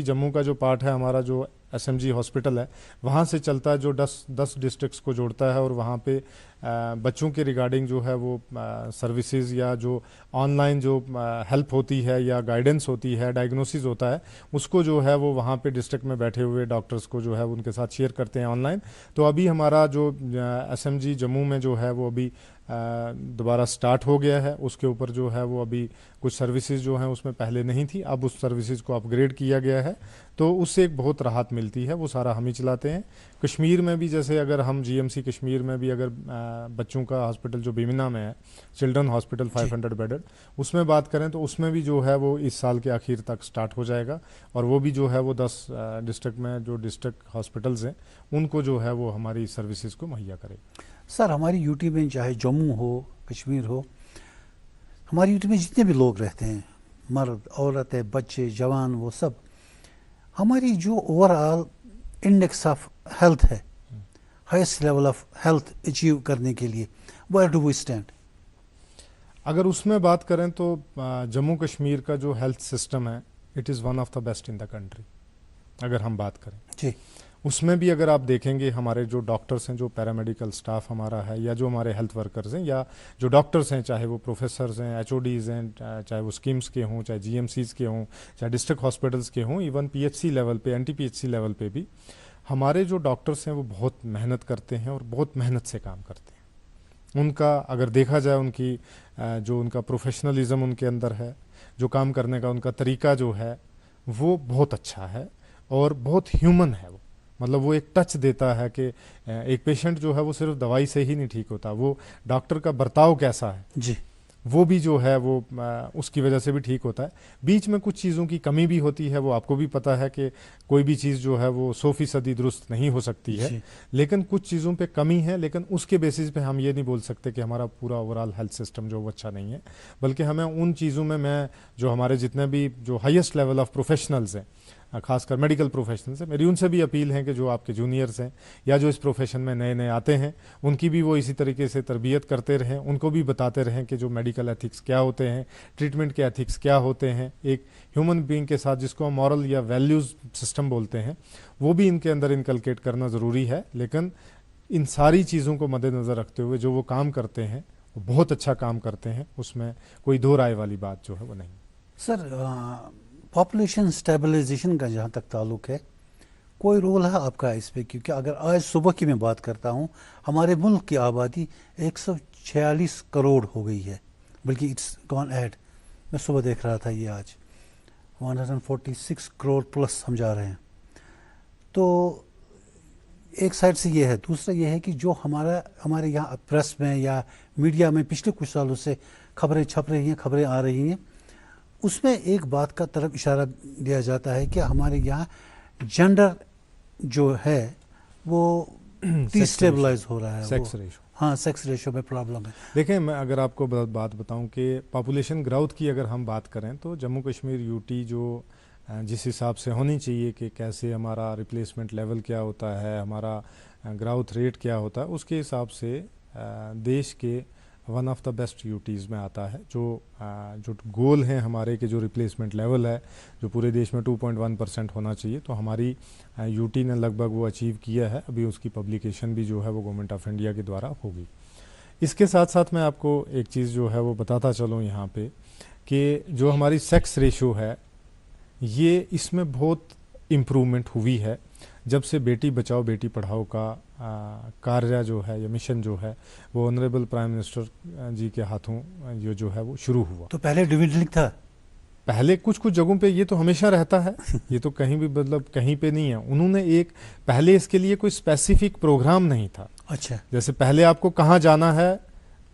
जम्मू का जो पार्ट है हमारा, जो एसएमजी हॉस्पिटल है वहाँ से चलता है, जो 10 डिस्ट्रिक्ट्स को जोड़ता है। और वहाँ पे बच्चों के रिगार्डिंग जो है वो सर्विसेज या जो ऑनलाइन जो हेल्प होती है या गाइडेंस होती है, डायग्नोसिस होता है, उसको जो है वो वहाँ पे डिस्ट्रिक्ट में बैठे हुए डॉक्टर्स को जो है उनके साथ शेयर करते हैं ऑनलाइन। तो अभी हमारा जो एसएमजी जम्मू में जो है वो अभी दोबारा स्टार्ट हो गया है। उसके ऊपर जो है वो अभी कुछ सर्विसेज जो हैं उसमें पहले नहीं थी, अब उस सर्विसेज को अपग्रेड किया गया है, तो उससे एक बहुत राहत मिलती है। वो सारा हम ही चलाते हैं। कश्मीर में भी जैसे अगर हम जीएमसी कश्मीर में भी अगर बच्चों का हॉस्पिटल जो बीमिना में है, चिल्ड्रन हॉस्पिटल 500 बेडेड, उसमें बात करें तो उसमें भी जो है वो इस साल के आखिर तक स्टार्ट हो जाएगा। और वो भी जो है वो 10 डिस्ट्रिक्ट में जो डिस्ट्रिक्ट हॉस्पिटल्स हैं उनको जो है वो हमारी सर्विसेज को मुहैया करेगा। सर हमारी यूटी में चाहे जम्मू हो कश्मीर हो, हमारी यूटी में जितने भी लोग रहते हैं, मर्द औरतें बच्चे जवान, वो सब, हमारी जो ओवरऑल इंडेक्स ऑफ हेल्थ है, highest level of health achieve करने के लिए, वेयर डू वी स्टैंड? अगर उसमें बात करें तो जम्मू कश्मीर का जो हेल्थ सिस्टम है, it is one of the best in the country. अगर हम बात करें जी, उसमें भी अगर आप देखेंगे हमारे जो डॉक्टर्स हैं, जो पैरामेडिकल स्टाफ हमारा है, या जो हमारे हेल्थ वर्कर्स हैं, या जो डॉक्टर्स हैं, चाहे वो प्रोफेसर्स हैं, एचओडीज़ हैं, चाहे वो स्कीम्स के हों, चाहे जीएमसीज़ के हों, चाहे डिस्ट्रिक्ट हॉस्पिटल्स के हों, इवन पीएचसी लेवल पे, एनटीपीएचसी लेवल पे भी हमारे जो डॉक्टर्स हैं वो बहुत मेहनत करते हैं और बहुत मेहनत से काम करते हैं। उनका अगर देखा जाए, उनकी जो उनका प्रोफेशनलिज्म उनके अंदर है, जो काम करने का उनका तरीका जो है वो बहुत अच्छा है और बहुत ह्यूमन है। वो मतलब वो एक टच देता है कि एक पेशेंट जो है वो सिर्फ दवाई से ही नहीं ठीक होता, वो डॉक्टर का बर्ताव कैसा है जी, वो भी जो है वो उसकी वजह से भी ठीक होता है। बीच में कुछ चीज़ों की कमी भी होती है, वो आपको भी पता है कि कोई भी चीज़ जो है वो 100% दुरुस्त नहीं हो सकती है, लेकिन कुछ चीज़ों पे कमी है। लेकिन उसके बेसिस पे हम ये नहीं बोल सकते कि हमारा पूरा ओवरऑल हेल्थ सिस्टम जो वो अच्छा नहीं है, बल्कि हमें उन चीज़ों में, मैं जो हमारे जितने भी जो हाईएस्ट लेवल ऑफ प्रोफेशनल्स हैं, खासकर मेडिकल प्रोफेशनल्स हैं, मेरी उनसे भी अपील है कि जो आपके जूनियर्स हैं या जो इस प्रोफेशन में नए नए आते हैं, उनकी भी वो इसी तरीके से तरबियत करते रहें, उनको भी बताते रहें कि जो मेडिकल एथिक्स क्या होते हैं, ट्रीटमेंट के एथिक्स क्या होते हैं, एक ह्यूमन बीइंग के साथ जिसको हम मॉरल या वैल्यूज़ सिस्टम बोलते हैं, वो भी इनके अंदर इनकलकेट करना ज़रूरी है। लेकिन इन सारी चीज़ों को मद्देनज़र रखते हुए जो वो काम करते हैं वो बहुत अच्छा काम करते हैं, उसमें कोई दो राय वाली बात जो है वो नहीं। सर पॉपुलेशन स्टेबलाइजेशन का जहाँ तक ताल्लुक़ है, कोई रोल है आपका इस पे? क्योंकि अगर आज सुबह की मैं बात करता हूँ, हमारे मुल्क की आबादी 146 करोड़ हो गई है, बल्कि इट्स गॉन एड। मैं सुबह देख रहा था ये आज 146 करोड़ प्लस हम जा रहे हैं। तो एक साइड से ये है, दूसरा ये है कि जो हमारे यहाँ प्रेस में या मीडिया में पिछले कुछ सालों से खबरें छप रही हैं, खबरें आ रही हैं, उसमें एक बात का तरफ इशारा दिया जाता है कि हमारे यहाँ जेंडर जो है वो डिस्टेबलाइज हो रहा है, सेक्स वो रेशो। हाँ, सेक्स रेशो में प्रॉब्लम है। देखें, मैं अगर आपको बात बताऊं कि पॉपुलेशन ग्रोथ की अगर हम बात करें तो जम्मू कश्मीर यूटी जो जिस हिसाब से होनी चाहिए कि कैसे हमारा रिप्लेसमेंट लेवल क्या होता है, हमारा ग्रोथ रेट क्या होता है, उसके हिसाब से देश के one of the best UTs में आता है। जो गोल हैं हमारे के जो रिप्लेसमेंट लेवल है जो पूरे देश में 2.1% होना चाहिए, तो हमारी यूटी ने लगभग वो अचीव किया है। अभी उसकी पब्लिकेशन भी जो है वो गवर्नमेंट ऑफ इंडिया के द्वारा होगी। इसके साथ साथ मैं आपको एक चीज़ जो है वो बताता चलूँ यहाँ पे कि जो हमारी सेक्स रेशो है ये इसमें बहुत इम्प्रूवमेंट हुई है जब से बेटी बचाओ बेटी पढ़ाओ का कार्य जो है या मिशन जो है वो ऑनरेबल प्राइम मिनिस्टर जी के हाथों ये जो है वो शुरू हुआ। तो पहले डिविजन था, पहले कुछ जगहों पे ये तो हमेशा रहता है, ये तो कहीं भी मतलब कहीं पे नहीं है। उन्होंने एक पहले इसके लिए कोई स्पेसिफिक प्रोग्राम नहीं था। अच्छा, जैसे पहले आपको कहाँ जाना है,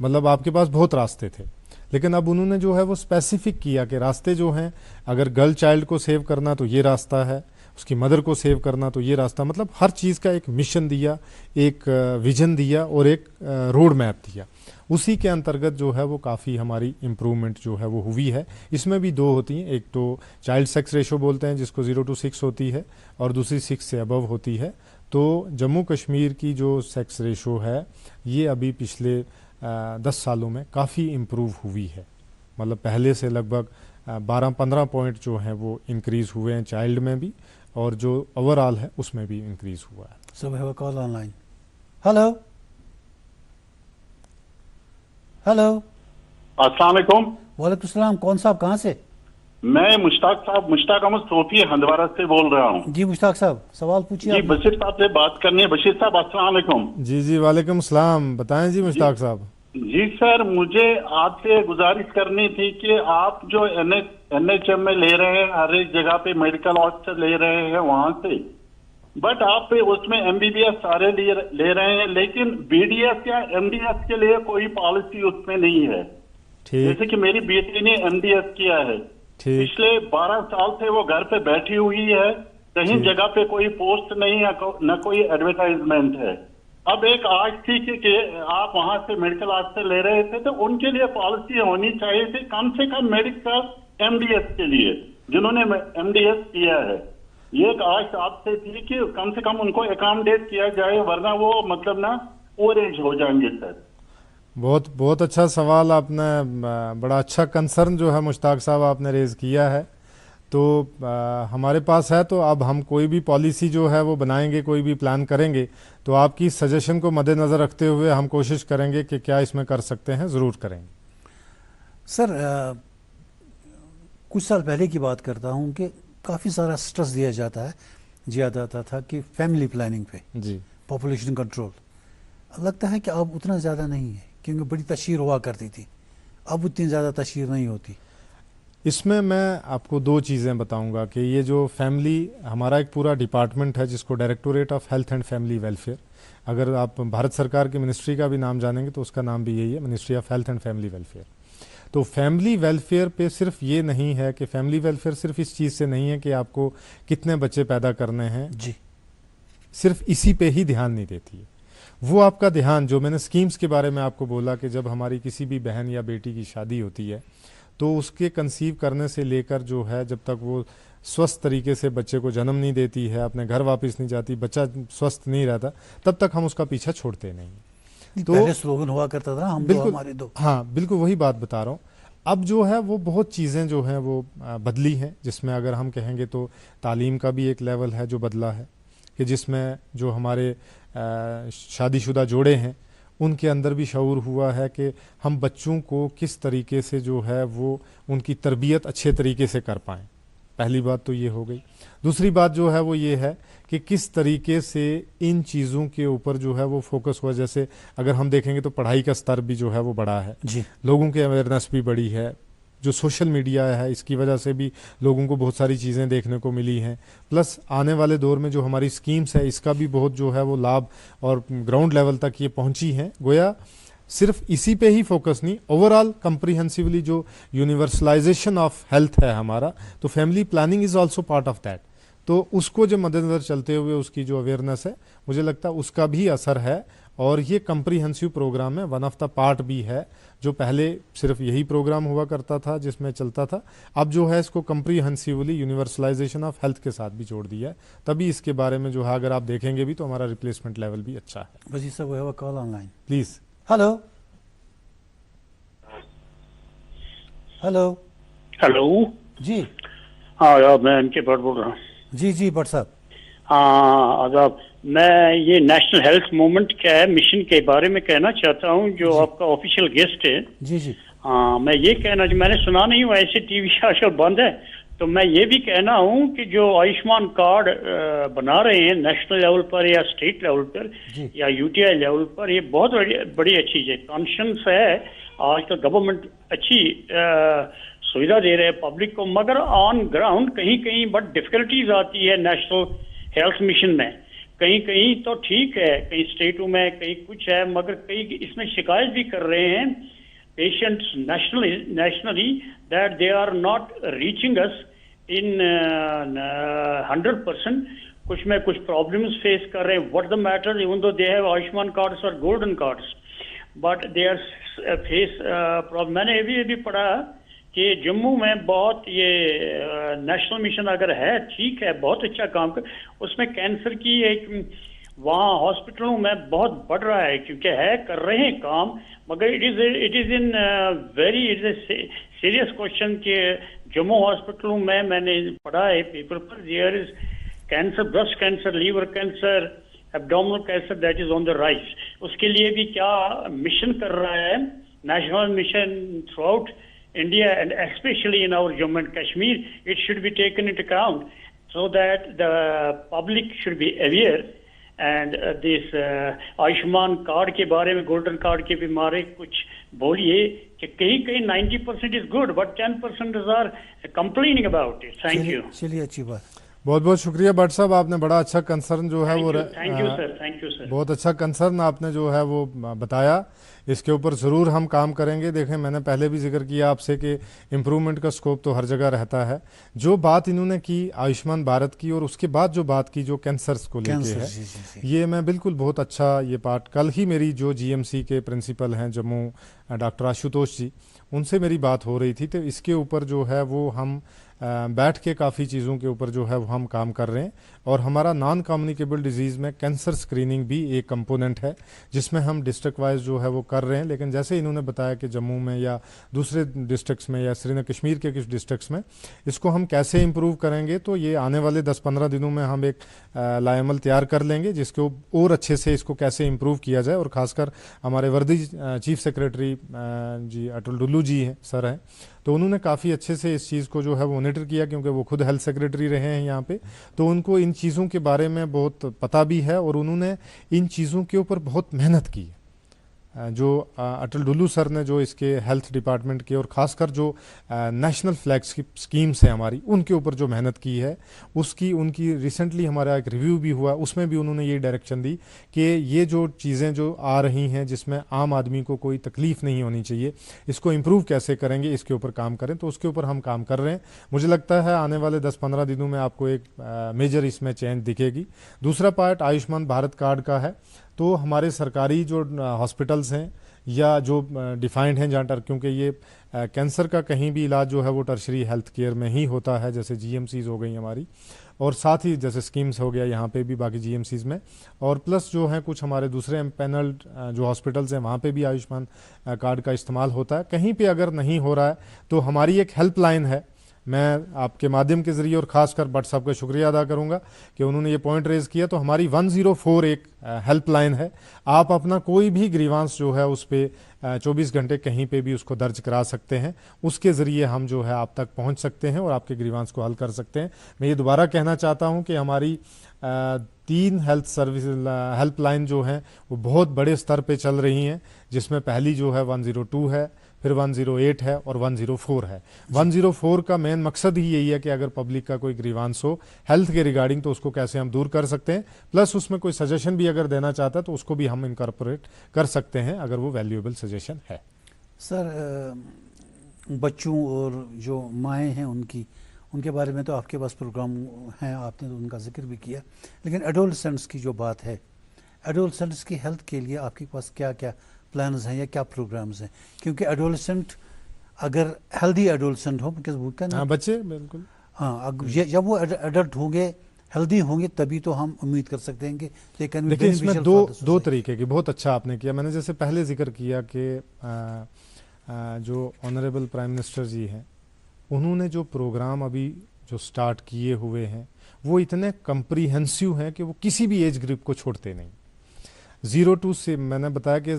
मतलब आपके पास बहुत रास्ते थे, लेकिन अब उन्होंने जो है वो स्पेसिफिक किया कि रास्ते जो हैं, अगर गर्ल चाइल्ड को सेव करना तो ये रास्ता है, उसकी मदर को सेव करना तो ये रास्ता, मतलब हर चीज़ का एक मिशन दिया, एक विजन दिया और एक रोड मैप दिया। उसी के अंतर्गत जो है वो काफ़ी हमारी इम्प्रूवमेंट जो है वो हुई है। इसमें भी दो होती हैं, एक तो चाइल्ड सेक्स रेशो बोलते हैं जिसको 0 to 6 होती है और दूसरी 6 से अबव होती है। तो जम्मू कश्मीर की जो सेक्स रेशो है ये अभी पिछले 10 सालों में काफ़ी इम्प्रूव हुई है। मतलब पहले से लगभग 12-15 पॉइंट जो हैं वो इंक्रीज़ हुए हैं चाइल्ड में भी, और जो ओवरऑल है उसमें भी इंक्रीज़ हुआ है। So we have a call online. Hello hello, अस्सलाम वालेकुम। वालेकुम सलाम। कौन साहब, कहाँ से? मैं मुश्ताक अहमद सोफी हंदवारा से बोल रहा हूँ। जी मुश्ताक साहब, सवाल पूछिए। जी बशीर साहब से बात करनी है। बशीर साहब अस्सलाम वालेकुम। जी वालेकुम सलाम। बताएं जी मुश्ताक साहब। जी सर, मुझे आपसे गुजारिश करनी थी कि आप जो NHM में ले रहे हैं, हर एक जगह पे मेडिकल ऑफिसर ले रहे हैं वहां से, बट आप उसमें MBBS सारे ले रहे हैं, लेकिन BDS या MDS के लिए कोई पॉलिसी उसमें नहीं है। जैसे कि मेरी बेटी ने MDS किया है, पिछले 12 साल से वो घर पे बैठी हुई है, कहीं जगह पे कोई पोस्ट नहीं है, न कोई एडवर्टाइजमेंट है। अब एक आज थी कि आप वहां से मेडिकल ऑफिसर ले रहे थे, तो उनके लिए पॉलिसी होनी चाहिए थी कम से कम मेडिकल MDS के लिए जिन्होंने MDS किया है। ये एक आज आपसे थी कि कम से कम उनको अकोमोडेट किया जाए, वरना वो मतलब ना ओवरएज हो जाएंगे सर। बहुत अच्छा सवाल आपने, बड़ा अच्छा कंसर्न जो है मुश्ताक साहब आपने रेज किया है। तो हमारे पास है, तो अब हम कोई भी पॉलिसी जो है वो बनाएंगे, कोई भी प्लान करेंगे, तो आपकी सजेशन को मद्देनज़र रखते हुए हम कोशिश करेंगे कि क्या इसमें कर सकते हैं, ज़रूर करेंगे। सर कुछ साल पहले की बात करता हूँ कि काफ़ी सारा स्ट्रेस दिया जाता था कि फैमिली प्लानिंग पे, जी, पॉपुलेशन कंट्रोल। लगता है कि अब उतना ज़्यादा नहीं है, क्योंकि बड़ी तशहीर हुआ करती थी, अब उतनी ज़्यादा तशहीर नहीं होती। इसमें मैं आपको 2 चीज़ें बताऊंगा कि ये जो फैमिली, हमारा एक पूरा डिपार्टमेंट है जिसको directorate of health and family welfare, अगर आप भारत सरकार की मिनिस्ट्री का भी नाम जानेंगे तो उसका नाम भी यही है, ministry of health and family welfare. तो फैमिली वेलफेयर पे सिर्फ ये नहीं है कि फैमिली वेलफेयर सिर्फ इस चीज़ से नहीं है कि आपको कितने बच्चे पैदा करने हैं, जी, सिर्फ इसी पे ही ध्यान नहीं देती है। वो आपका ध्यान, जो मैंने स्कीम्स के बारे में आपको बोला कि जब हमारी किसी भी बहन या बेटी की शादी होती है तो उसके कंसीव करने से लेकर जो है जब तक वो स्वस्थ तरीके से बच्चे को जन्म नहीं देती है, अपने घर वापस नहीं जाती, बच्चा स्वस्थ नहीं रहता, तब तक हम उसका पीछा छोड़ते नहीं। तो पहले स्लोगन हुआ करता था, हम बिल्कुल, हमारे दो। हाँ बिल्कुल वही बात बता रहा हूँ। अब जो है वो बहुत चीज़ें जो हैं वो बदली हैं, जिसमें अगर हम कहेंगे तो तालीम का भी एक लेवल है जो बदला है, कि जिसमें जो हमारे शादीशुदा जोड़े हैं उनके अंदर भी शऊर हुआ है कि हम बच्चों को किस तरीके से जो है वो उनकी तरबियत अच्छे तरीके से कर पाएँ। पहली बात तो ये हो गई। दूसरी बात जो है वो ये है कि किस तरीके से इन चीज़ों के ऊपर जो है वो फोकस हुआ। जैसे अगर हम देखेंगे तो पढ़ाई का स्तर भी जो है वो बढ़ा है जी, लोगों की अवेयरनेस भी बढ़ी है, जो सोशल मीडिया है इसकी वजह से भी लोगों को बहुत सारी चीज़ें देखने को मिली हैं, प्लस आने वाले दौर में जो हमारी स्कीम्स है इसका भी बहुत जो है वो लाभ और ग्राउंड लेवल तक ये पहुंची हैं। गोया सिर्फ इसी पे ही फोकस नहीं, ओवरऑल कंप्रीहेंसिवली जो यूनिवर्सलाइजेशन ऑफ हेल्थ है हमारा, तो family planning is also part of that. तो उसको जो मद्देनज़र चलते हुए उसकी जो अवेयरनेस है, मुझे लगता है उसका भी असर है। और ये कंप्रीहेंसिव प्रोग्राम है, वन ऑफ द पार्ट भी है। जो पहले सिर्फ यही प्रोग्राम हुआ करता था जिसमें चलता था, अब जो है इसको कंप्रीहेंसिवली यूनिवर्सलाइजेशन ऑफ हेल्थ के साथ भी जोड़ दिया है। तभी इसके बारे में जो है अगर आप देखेंगे भी तो हमारा रिप्लेसमेंट लेवल भी अच्छा है। वजीर साहब, we have a call online please. Hello hello hello जी। हाँ यार, मैं इनके भट्ट बोल रहा हूँ। जी जी भट्ट साहब। हाँ आदाब। मैं ये नेशनल हेल्थ मूवमेंट क्या है मिशन के बारे में कहना चाहता हूँ, जो आपका ऑफिशियल गेस्ट है। जी जी। हाँ, मैं ये कहना, मैंने सुना नहीं हुआ ऐसे टीवी आजकल बंद है, तो मैं ये भी कहना हूँ कि जो आयुष्मान कार्ड बना रहे हैं नेशनल लेवल पर या स्टेट लेवल पर या यूटीआई लेवल पर, ये बहुत बड़ी अच्छी चीज है। कॉन्शियस है आज तो गवर्नमेंट अच्छी सुविधा दे रहे हैं पब्लिक को, मगर ऑन ग्राउंड कहीं कहीं बट डिफिकल्टीज आती है नेशनल हेल्थ मिशन में। कहीं कहीं तो ठीक है, कई स्टेटों में कहीं कुछ है, मगर कई इसमें शिकायत भी कर रहे हैं patients nationally that they are not reaching us in 100%। कुछ में कुछ प्रॉब्लम्स फेस कर रहे हैं। What the matter, even though they have Ayushman cards और golden cards, but they are face problem. मैंने ये भी पढ़ा कि जम्मू में बहुत ये नेशनल मिशन अगर है, ठीक है, बहुत अच्छा काम कर, उसमें कैंसर की एक वहाँ हॉस्पिटलों में बहुत बढ़ रहा है, क्योंकि है कर रहे हैं काम, मगर it is in very it is serious question कि जम्मू हॉस्पिटलों में मैंने पढ़ा है पेपर पर, there is cancer, breast cancer, liver cancer, abdominal cancer that is on the rise. उसके लिए भी क्या मिशन कर रहा है national mission throughout India and especially in our Jammu and Kashmir, it should be taken into account so that the public should be aware. And this Ayushman card के बारे में, गोल्डन कार्ड के भी मारे कुछ बोलिए कि कहीं कहीं 90% is good but 10% are complaining about it. Thank you. चलिए, अच्छी बात। बहुत बहुत शुक्रिया भट्ट साहब, आपने बड़ा अच्छा कंसर्न जो है वो thank you sir, thank you sir. बहुत अच्छा कंसर्न आपने जो है वो बताया। इसके ऊपर ज़रूर हम काम करेंगे। देखें, मैंने पहले भी जिक्र किया आपसे कि इम्प्रूवमेंट का स्कोप तो हर जगह रहता है। जो बात इन्होंने की आयुष्मान भारत की, और उसके बाद जो बात की जो कैंसर्स को लेके है, ये मैं बिल्कुल बहुत अच्छा ये पार्ट, कल ही मेरी जो जीएमसी के प्रिंसिपल हैं जम्मू डॉक्टर आशुतोष जी, उनसे मेरी बात हो रही थी। तो इसके ऊपर जो है वो हम बैठ के काफ़ी चीज़ों के ऊपर जो है वो हम काम कर रहे हैं। और हमारा नॉन कम्युनिकेबल डिजीज़ में कैंसर स्क्रीनिंग भी एक कंपोनेंट है, जिसमें हम डिस्ट्रिक्ट वाइज जो है वो कर रहे हैं। लेकिन जैसे इन्होंने बताया कि जम्मू में या दूसरे डिस्ट्रिक्ट्स में या श्रीनगर कश्मीर के कुछ डिस्ट्रिक्ट्स में इसको हम कैसे इम्प्रूव करेंगे, तो ये आने वाले 10-15 दिनों में हम एक लाएमल तैयार कर लेंगे जिसको और अच्छे से इसको कैसे इम्प्रूव किया जाए। और ख़ासकर हमारे वर्दी चीफ सेक्रेटरी जी अटल डुल्लू जी हैं, सर हैं, तो उन्होंने काफ़ी अच्छे से इस चीज़ को जो है वो मॉनिटर किया, क्योंकि वो खुद हेल्थ सेक्रेटरी रहे हैं यहाँ पे, तो उनको इन चीज़ों के बारे में बहुत पता भी है और उन्होंने इन चीज़ों के ऊपर बहुत मेहनत की। जो अटल डुल्लू सर ने जो इसके हेल्थ डिपार्टमेंट के और ख़ासकर जो नेशनल फ्लैगशिप स्कीम्स हैं हमारी, उनके ऊपर जो मेहनत की है, उसकी उनकी रिसेंटली हमारा एक रिव्यू भी हुआ, उसमें भी उन्होंने ये डायरेक्शन दी कि ये जो चीज़ें जो आ रही हैं जिसमें आम आदमी को कोई तकलीफ़ नहीं होनी चाहिए, इसको इम्प्रूव कैसे करेंगे, इसके ऊपर काम करें। तो उसके ऊपर हम काम कर रहे हैं। मुझे लगता है आने वाले 10-15 दिनों में आपको एक मेजर इसमें चेंज दिखेगी। दूसरा पार्ट आयुष्मान भारत कार्ड का है, तो हमारे सरकारी जो हॉस्पिटल्स हैं या जो डिफाइंड हैं जहाँ क्योंकि ये कैंसर का कहीं भी इलाज जो है वो टर्शरी हेल्थ केयर में ही होता है, जैसे जीएमसीज हो गई हमारी, और साथ ही जैसे स्कीम्स हो गया यहाँ पे भी बाकी जीएमसीज में, और प्लस जो है कुछ हमारे दूसरे पैनल जो हॉस्पिटल्स हैं वहाँ पे भी आयुष्मान कार्ड का इस्तेमाल होता है। कहीं पे अगर नहीं हो रहा है तो हमारी एक हेल्पलाइन है। मैं आपके माध्यम के ज़रिए और ख़ासकर भट्ट साहब का शुक्रिया अदा करूंगा कि उन्होंने ये पॉइंट रेज़ किया। तो हमारी 104 एक हेल्पलाइन है, आप अपना कोई भी ग्रीवांस जो है उस पर 24 घंटे कहीं पे भी उसको दर्ज करा सकते हैं। उसके ज़रिए हम जो है आप तक पहुंच सकते हैं और आपके ग्रीवांस को हल कर सकते हैं। मैं ये दोबारा कहना चाहता हूं कि हमारी 3 हेल्थ सर्विस हेल्पलाइन जो हैं वो बहुत बड़े स्तर पे चल रही हैं, जिसमें पहली जो है 102 है, फिर 108 है और 104 है। 104 का मेन मकसद ही यही है कि अगर पब्लिक का कोई ग्रीवांस हो हेल्थ के रिगार्डिंग तो उसको कैसे हम दूर कर सकते हैं, प्लस उसमें कोई सजेशन भी अगर देना चाहता है तो उसको भी हम इनकॉर्पोरेट कर सकते हैं अगर वो वैल्यूएबल सजेशन है। सर बच्चों और जो माएँ हैं उनके बारे में तो आपके पास प्रोग्राम हैं, आपने तो उनका जिक्र भी किया, लेकिन एडोलसेंट्स की जो बात है, एडोलसेंट्स की हेल्थ के लिए आपके पास क्या क्या प्लान्स हैं या क्या प्रोग्राम्स हैं? क्योंकि एडोलसेंट अगर हेल्दी एडोलसेंट हो, बिकॉज वो कैन, हाँ बच्चे बिल्कुल, हाँ जब वो एडल्ट होंगे, हेल्दी होंगे, तभी तो हम उम्मीद कर सकते हैं कि दे कैन बी देखिए इसमें बेनिफिशियल। दो तरीके की, बहुत अच्छा आपने किया। मैंने जैसे पहले जिक्र किया कि जो ऑनरेबल प्राइम मिनिस्टर जी हैं उन्होंने जो प्रोग्राम अभी जो स्टार्ट किए हुए हैं वो इतने कंप्रीहेंसिव हैं कि वो किसी भी एज ग्रुप को छोड़ते नहीं। 0 to से मैंने बताया कि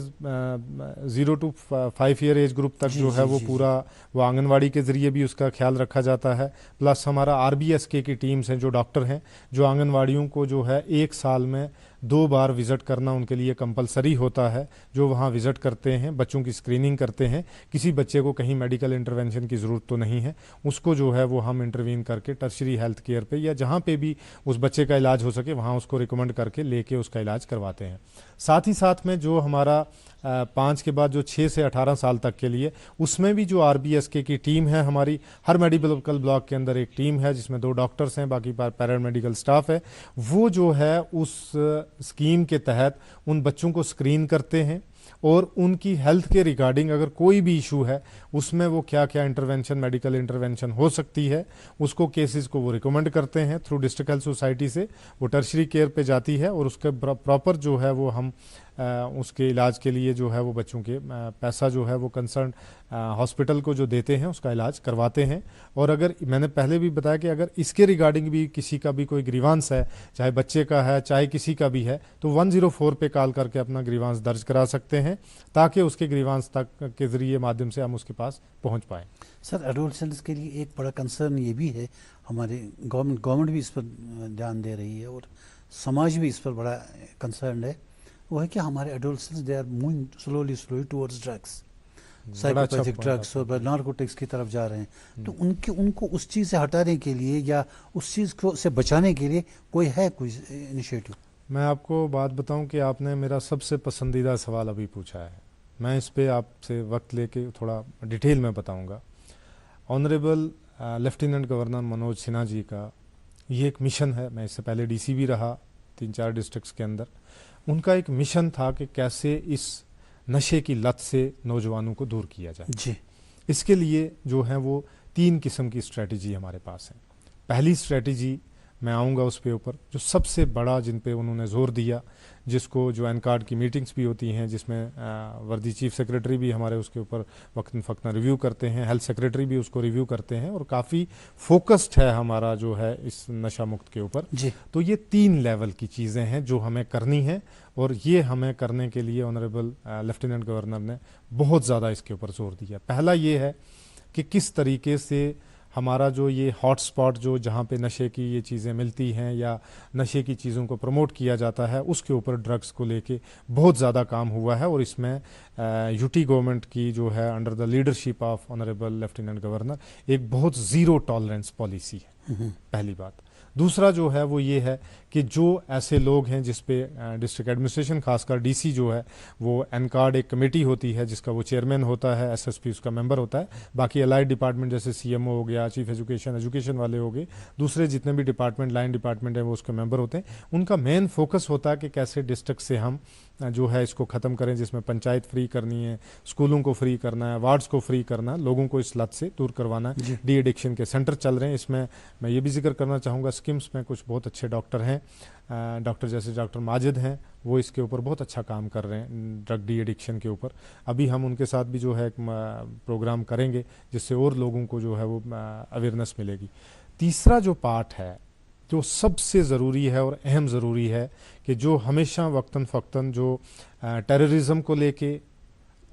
0 to 5 ईयर एज ग्रुप तक जो है वो पूरा वो आंगनवाड़ी के ज़रिए भी उसका ख्याल रखा जाता है, प्लस हमारा RBSK की टीम्स हैं जो डॉक्टर हैं जो आंगनवाड़ियों को जो है 1 साल में 2 बार विज़िट करना उनके लिए कंपलसरी होता है, जो वहाँ विज़िट करते हैं, बच्चों की स्क्रीनिंग करते हैं। किसी बच्चे को कहीं मेडिकल इंटरवेंशन की ज़रूरत तो नहीं है, उसको जो है वो हम इंटरवीन करके टर्शरी हेल्थ केयर पे या जहाँ पे भी उस बच्चे का इलाज हो सके वहाँ उसको रिकमेंड करके लेके उसका इलाज करवाते हैं। साथ ही साथ में जो हमारा 5 के बाद जो 6 से 18 साल तक के लिए, उसमें भी जो RBSK की टीम है हमारी, हर मेडिकल ब्लॉक के अंदर एक टीम है जिसमें 2 डॉक्टर्स हैं, बाकी पैरामेडिकल स्टाफ है, वो जो है उस स्कीम के तहत उन बच्चों को स्क्रीन करते हैं और उनकी हेल्थ के रिगार्डिंग अगर कोई भी इशू है उसमें वो क्या क्या इंटरवेंशन, मेडिकल इंटरवेंशन हो सकती है, उसको केसेस को वो रिकमेंड करते हैं। थ्रू डिस्ट्रिक्ट हेल्थ सोसाइटी से वो टर्शरी केयर पे जाती है और उसके प्रॉपर जो है वो हम उसके इलाज के लिए जो है वो बच्चों के पैसा जो है वो कंसर्न हॉस्पिटल को जो देते हैं उसका इलाज करवाते हैं। और अगर मैंने पहले भी बताया कि अगर इसके रिगार्डिंग भी किसी का भी कोई ग्रीवांस है, चाहे बच्चे का है चाहे किसी का भी है, तो 104 पे कॉल करके अपना ग्रीवांस दर्ज करा सकते हैं ताकि उसके ग्रीवांस तक के ज़रिए माध्यम से हम उसके पास पहुंच पाएँ। सर एडोलसेंट्स के लिए एक बड़ा कंसर्न ये भी है, हमारे गवर्नमेंट भी इस पर ध्यान दे रही है और समाज भी इस पर बड़ा कंसर्न है, वो है कि हमारे adolescents they are moving slowly towards drugs, psychopathic drugs और नार्कोटिक्स की तरफ जा रहे हैं। तो उनको उस चीज़ से हटाने के लिए या उस चीज़ को से बचाने के लिए कोई इनिशिएटिव? मैं आपको बात बताऊं कि आपने मेरा सबसे पसंदीदा सवाल अभी पूछा है, मैं इस पे आपसे वक्त लेके थोड़ा डिटेल में बताऊंगा। Honourable lieutenant governor Manoj Sinha ji का ये एक मिशन है, मैं इससे पहले DC भी रहा 3-4 डिस्ट्रिक्ट्स के अंदर। उनका एक मिशन था कि कैसे इस नशे की लत से नौजवानों को दूर किया जाए जी। इसके लिए जो है वो 3 किस्म की स्ट्रेटजी हमारे पास है। पहली स्ट्रेटजी मैं आऊँगा उस पे ऊपर, जो सबसे बड़ा जिन पे उन्होंने जोर दिया, जिसको जो एनकार्ड की मीटिंग्स भी होती हैं जिसमें वर्दी चीफ सेक्रेटरी भी हमारे उसके ऊपर वक्तन फ़क्तन रिव्यू करते हैं, हेल्थ सेक्रेटरी भी उसको रिव्यू करते हैं और काफ़ी फोकस्ड है हमारा जो है इस नशा मुक्त के ऊपर। तो ये 3 लेवल की चीज़ें हैं जो हमें करनी है और ये हमें करने के लिए ऑनरेबल लेफ्टिनेंट गवर्नर ने बहुत ज़्यादा इसके ऊपर जोर दिया। पहला ये है कि किस तरीके से हमारा जो ये हॉटस्पॉट जो जहाँ पे नशे की ये चीज़ें मिलती हैं या नशे की चीज़ों को प्रमोट किया जाता है उसके ऊपर ड्रग्स को लेके बहुत ज़्यादा काम हुआ है और इसमें UT गवर्नमेंट की जो है under the leadership of honourable lieutenant governor एक बहुत ज़ीरो टॉलरेंस पॉलिसी है, पहली बात। दूसरा जो है वो ये है कि जो ऐसे लोग हैं जिस पे डिस्ट्रिक्ट एडमिनिस्ट्रेशन खासकर DC जो है वो एनकार्ड एक कमेटी होती है जिसका वो चेयरमैन होता है, SSP उसका मेंबर होता है, बाकी अलाइड डिपार्टमेंट जैसे CMO हो गया, चीफ एजुकेशन वाले हो गए, दूसरे जितने भी डिपार्टमेंट लाइन डिपार्टमेंट है वो उसके मेंबर होते हैं। उनका मेन फोकस होता है कि कैसे डिस्ट्रिक्ट से हम जो है इसको ख़त्म करें, जिसमें पंचायत फ्री करनी है, स्कूलों को फ्री करना है, वार्ड्स को फ्री करना है, लोगों को इस लत से दूर करवाना है। डी एडिक्शन के सेंटर चल रहे हैं। इसमें मैं ये भी जिक्र करना चाहूँगा, स्किम्स में कुछ बहुत अच्छे डॉक्टर हैं, डॉक्टर जैसे डॉक्टर माजिद हैं, वो इसके ऊपर बहुत अच्छा काम कर रहे हैं ड्रग डी एडिक्शन के ऊपर। अभी हम उनके साथ भी जो है एक प्रोग्राम करेंगे जिससे और लोगों को जो है वो अवेयरनेस मिलेगी। तीसरा जो पार्ट है जो सबसे ज़रूरी है और अहम ज़रूरी है कि जो हमेशा वक्तन फ़क्तन जो टेररिज्म को लेके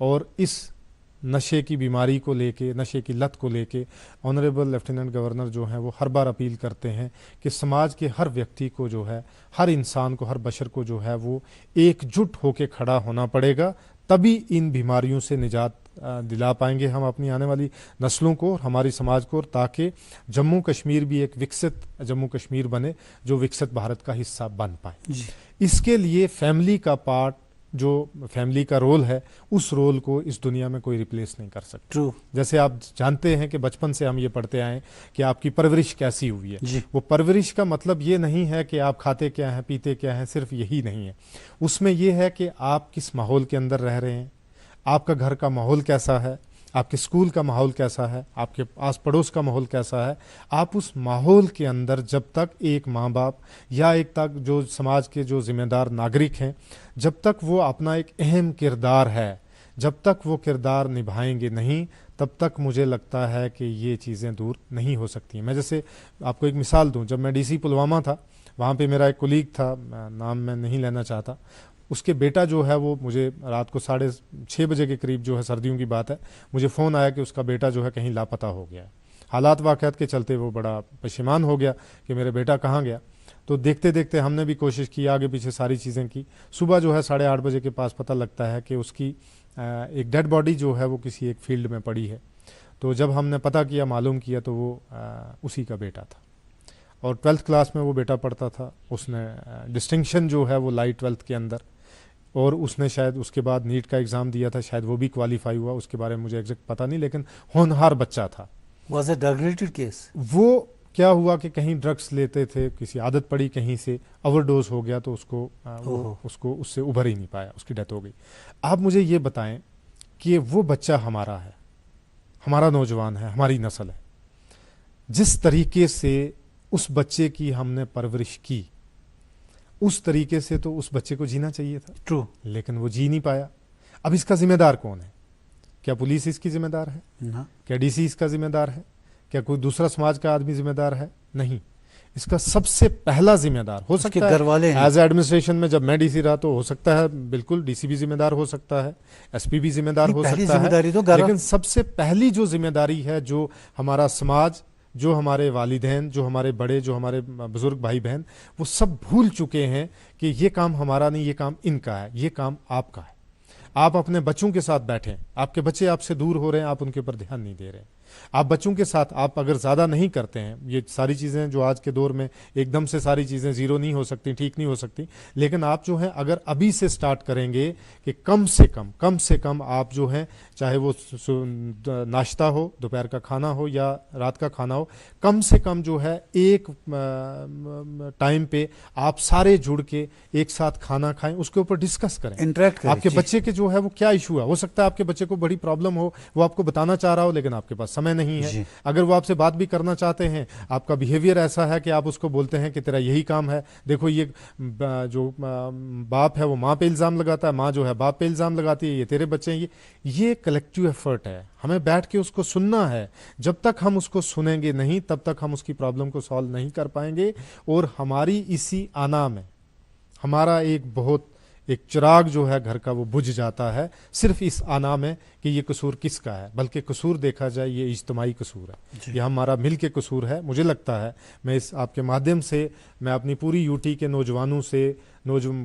और इस नशे की बीमारी को लेके, नशे की लत को लेके ऑनरेबल लेफ्टिनेंट गवर्नर जो हैं वो हर बार अपील करते हैं कि समाज के हर व्यक्ति को जो है, हर इंसान को, हर बशर को जो है वो एकजुट होकर खड़ा होना पड़ेगा, तभी इन बीमारियों से निजात दिला पाएंगे हम अपनी आने वाली नस्लों को और हमारी समाज को, ताकि जम्मू कश्मीर भी एक विकसित जम्मू कश्मीर बने जो विकसित भारत का हिस्सा बन पाए। इसके लिए फैमिली का पार्ट, जो फैमिली का रोल है, उस रोल को इस दुनिया में कोई रिप्लेस नहीं कर सकता। ट्रू। जैसे आप जानते हैं कि बचपन से हम ये पढ़ते आए कि आपकी परवरिश कैसी हुई है। वो परवरिश का मतलब ये नहीं है कि आप खाते क्या हैं, पीते क्या हैं, सिर्फ यही नहीं है। उसमें ये है कि आप किस माहौल के अंदर रह रहे हैं, आपका घर का माहौल कैसा है, आपके स्कूल का माहौल कैसा है, आपके आस पड़ोस का माहौल कैसा है। आप उस माहौल के अंदर जब तक एक माँ बाप या एक तक जो समाज के जो जिम्मेदार नागरिक हैं, जब तक वो अपना एक अहम किरदार है, जब तक वो किरदार निभाएंगे नहीं, तब तक मुझे लगता है कि ये चीज़ें दूर नहीं हो सकती। मैं जैसे आपको एक मिसाल दूं, जब मैं डीसी पुलवामा था, वहाँ पे मेरा एक कोलीग था, नाम मैं नहीं लेना चाहता, उसके बेटा जो है वो मुझे रात को 6:30 बजे के करीब, जो है सर्दियों की बात है, मुझे फ़ोन आया कि उसका बेटा जो है कहीं लापता हो गया है। हालात वाक़यात के चलते वो बड़ा परेशान हो गया कि मेरे बेटा कहाँ गया। तो देखते देखते हमने भी कोशिश की, आगे पीछे सारी चीज़ें की। सुबह जो है 8:30 बजे के पास पता लगता है कि उसकी एक डेड बॉडी जो है वो किसी एक फील्ड में पड़ी है। तो जब हमने पता किया, मालूम किया, तो वो उसी का बेटा था और 12th क्लास में वो बेटा पढ़ता था। उसने डिस्टिंक्शन जो है वो लाई 12th के अंदर, और उसने शायद उसके बाद नीट का एग्ज़ाम दिया था, शायद वो भी क्वालिफाई हुआ, उसके बारे में मुझे एग्जैक्ट पता नहीं, लेकिन होनहार बच्चा था। Was it drug related case? वो क्या हुआ कि कहीं ड्रग्स लेते थे, किसी आदत पड़ी, कहीं से ओवरडोज हो गया, तो उसको उससे उभर ही नहीं पाया, उसकी डेथ हो गई। आप मुझे ये बताएं कि वो बच्चा हमारा है, हमारा नौजवान है, हमारी नस्ल है। जिस तरीके से उस बच्चे की हमने परवरिश की, उस तरीके से तो उस बच्चे को जीना चाहिए था। ट्रू। लेकिन वो जी नहीं पाया। अब इसका जिम्मेदार कौन है? क्या पुलिस इसकी जिम्मेदार है? ना। क्या डीसी इसका जिम्मेदार है? क्या कोई दूसरा समाज का आदमी जिम्मेदार है? नहीं। इसका सबसे पहला जिम्मेदार हो सकता है घर वाले हैं। एज एडमिनिस्ट्रेशन में, जब मैं डीसी रहा तो हो सकता है बिल्कुल डीसी भी जिम्मेदार हो सकता है, एसपी भी जिम्मेदार हो सकता है, लेकिन सबसे पहली जो जिम्मेदारी है, जो हमारा समाज, जो हमारे वालिदैन, जो हमारे बड़े, जो हमारे बुजुर्ग भाई बहन, वो सब भूल चुके हैं कि ये काम हमारा नहीं, ये काम इनका है, ये काम आपका है। आप अपने बच्चों के साथ बैठें, आपके बच्चे आपसे दूर हो रहे हैं, आप उनके ऊपर ध्यान नहीं दे रहे हैं। आप बच्चों के साथ आप अगर ज़्यादा नहीं करते हैं, ये सारी चीज़ें जो आज के दौर में एकदम से सारी चीज़ें ज़ीरो नहीं हो सकती, ठीक नहीं हो सकती, लेकिन आप जो है अगर अभी से स्टार्ट करेंगे कि कम से कम आप जो है, चाहे वो नाश्ता हो, दोपहर का खाना हो या रात का खाना हो, कम से कम जो है एक टाइम पे आप सारे जुड़ के एक साथ खाना खाएं, उसके ऊपर डिस्कस करें, इंटरेक्ट करें। आपके बच्चे के जो है वो क्या इशू है। हो सकता है आपके बच्चे को बड़ी प्रॉब्लम हो, वो आपको बताना चाह रहा हो, लेकिन आपके पास समय नहीं है। अगर वो आपसे बात भी करना चाहते हैं, आपका बिहेवियर ऐसा है कि आप उसको बोलते हैं कि तेरा यही काम है, देखो ये जो बाप है वो माँ पे इल्ज़ाम लगाता है, माँ जो है बाप पे इल्ज़ाम लगाती है, ये तेरे बच्चे हैं। ये कलेक्टिव एफर्ट है, हमें बैठ के उसको सुनना है। जब तक हम उसको सुनेंगे नहीं, तब तक हम उसकी प्रॉब्लम को सॉल्व नहीं कर पाएंगे। और हमारी इसी आना में हमारा एक चिराग जो है घर का, वो बुझ जाता है सिर्फ इस आना में कि ये कसूर किसका है। बल्कि कसूर देखा जाए ये इज्तिमाई कसूर है, ये हमारा मिल के कसूर है। मुझे लगता है मैं इस आपके माध्यम से मैं अपनी पूरी यूटी के नौजवानों से,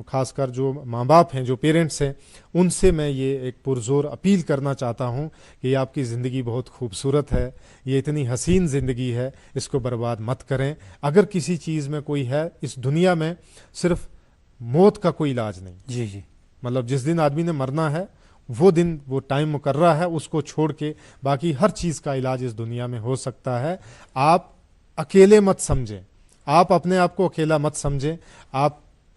खासकर जो माँ बाप हैं, जो पेरेंट्स हैं, उनसे मैं ये एक पुरजोर अपील करना चाहता हूँ कि ये आपकी ज़िंदगी बहुत खूबसूरत है, ये इतनी हसीन ज़िंदगी है, इसको बर्बाद मत करें। अगर किसी चीज़ में कोई है इस दुनिया में, सिर्फ मौत का कोई इलाज नहीं। जी। मतलब जिस दिन आदमी ने मरना है, वो दिन, वो टाइम मुकर्रा है, उसको छोड़ के बाकी हर चीज़ का इलाज इस दुनिया में हो सकता है। आप अकेले मत समझें, आप अपने आप को अकेला मत समझें।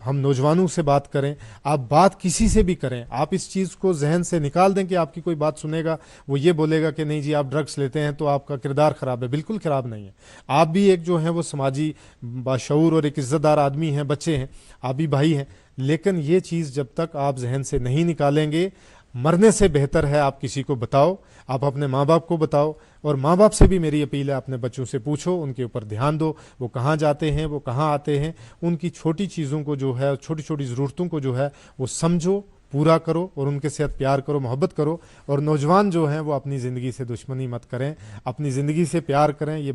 हम नौजवानों से बात करें, आप बात किसी से भी करें, आप इस चीज़ को जहन से निकाल दें कि आपकी कोई बात सुनेगा वो ये बोलेगा कि नहीं जी आप ड्रग्स लेते हैं तो आपका किरदार ख़राब है। बिल्कुल ख़राब नहीं है। आप भी एक जो है वो समाजी बाशऊर और एक इज़्ज़तदार आदमी हैं, बच्चे हैं, आप भी भाई हैं। लेकिन ये चीज़ जब तक आप जहन से नहीं निकालेंगे, मरने से बेहतर है आप किसी को बताओ, आप अपने माँ बाप को बताओ। और माँ बाप से भी मेरी अपील है, अपने बच्चों से पूछो, उनके ऊपर ध्यान दो, वो कहाँ जाते हैं, वो कहाँ आते हैं, उनकी छोटी चीज़ों को जो है, छोटी छोटी ज़रूरतों को जो है वो समझो, पूरा करो और उनके साथ प्यार करो, मोहब्बत करो। और नौजवान जो हैं वो अपनी ज़िंदगी से दुश्मनी मत करें, अपनी ज़िंदगी से प्यार करें। ये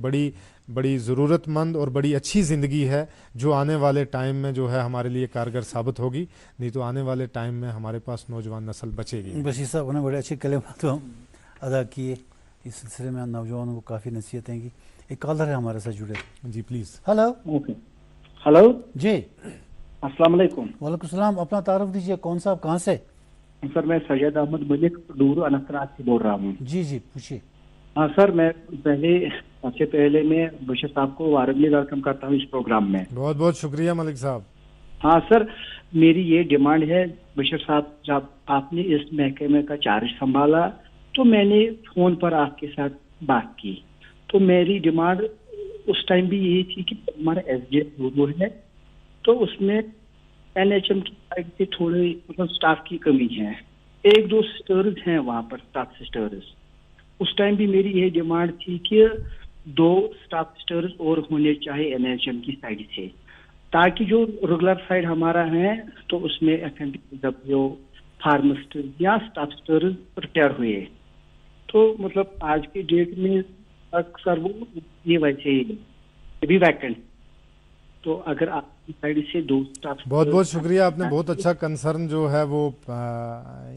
बड़ी ज़रूरतमंद और बड़ी अच्छी ज़िंदगी है जो आने वाले टाइम में जो है हमारे लिए कारगर साबित होगी। नहीं तो आने वाले टाइम में हमारे पास नौजवान नस्ल बचेगी। बशीर साहब ने बड़े अच्छे कलमात अदा किए। इस सिलसिले में नौजवानों को काफ़ी नसीहतें की। एक कॉलर है हमारे साथ जुड़े। जी प्लीज़। हेलो। ओके, हेलो, जी, अस्सलाम वालेकुम। वालेकुम सलाम। अपना तारुफ दीजिए, कौन सा, आप कहाँ से? सर मैं सैयद अहमद मलिक डूरू अनंतनाग से बोल रहा हूँ। जी जी, पूछिए। हाँ सर, मैं सबसे पहले मैं बशीर साहब को वारंगली वेलकम करता हूँ इस प्रोग्राम में। बहुत बहुत शुक्रिया मलिक साहब। हाँ सर, मेरी ये डिमांड है बशीर साहब, जब आपने इस महकमे का चार्ज संभाला तो मैंने फोन पर आपके साथ बात की, तो मेरी डिमांड उस टाइम भी यही थी कि हमारा SDF है तो उसमें NHM की साइड से थोड़े मतलब स्टाफ की कमी है। 1-2 सिस्टर्स हैं वहाँ पर, स्टाफ सिस्टर्स। उस टाइम भी मेरी यही डिमांड थी कि 2 स्टाफ सिस्टर्स और होने चाहिए NHM की साइड से, ताकि जो रेगुलर साइड हमारा है तो उसमें FMW, फार्मासिस्ट या स्टाफ सिस्टर्स रिटायर हुए। तो मतलब आज के डेट में अक्सर वो ये वैसे ही भी वैकेंट, तो अगर आपकी साइड से 2 स्टाफ। बहुत बहुत शुक्रिया, आपने बहुत अच्छा कंसर्न जो है वो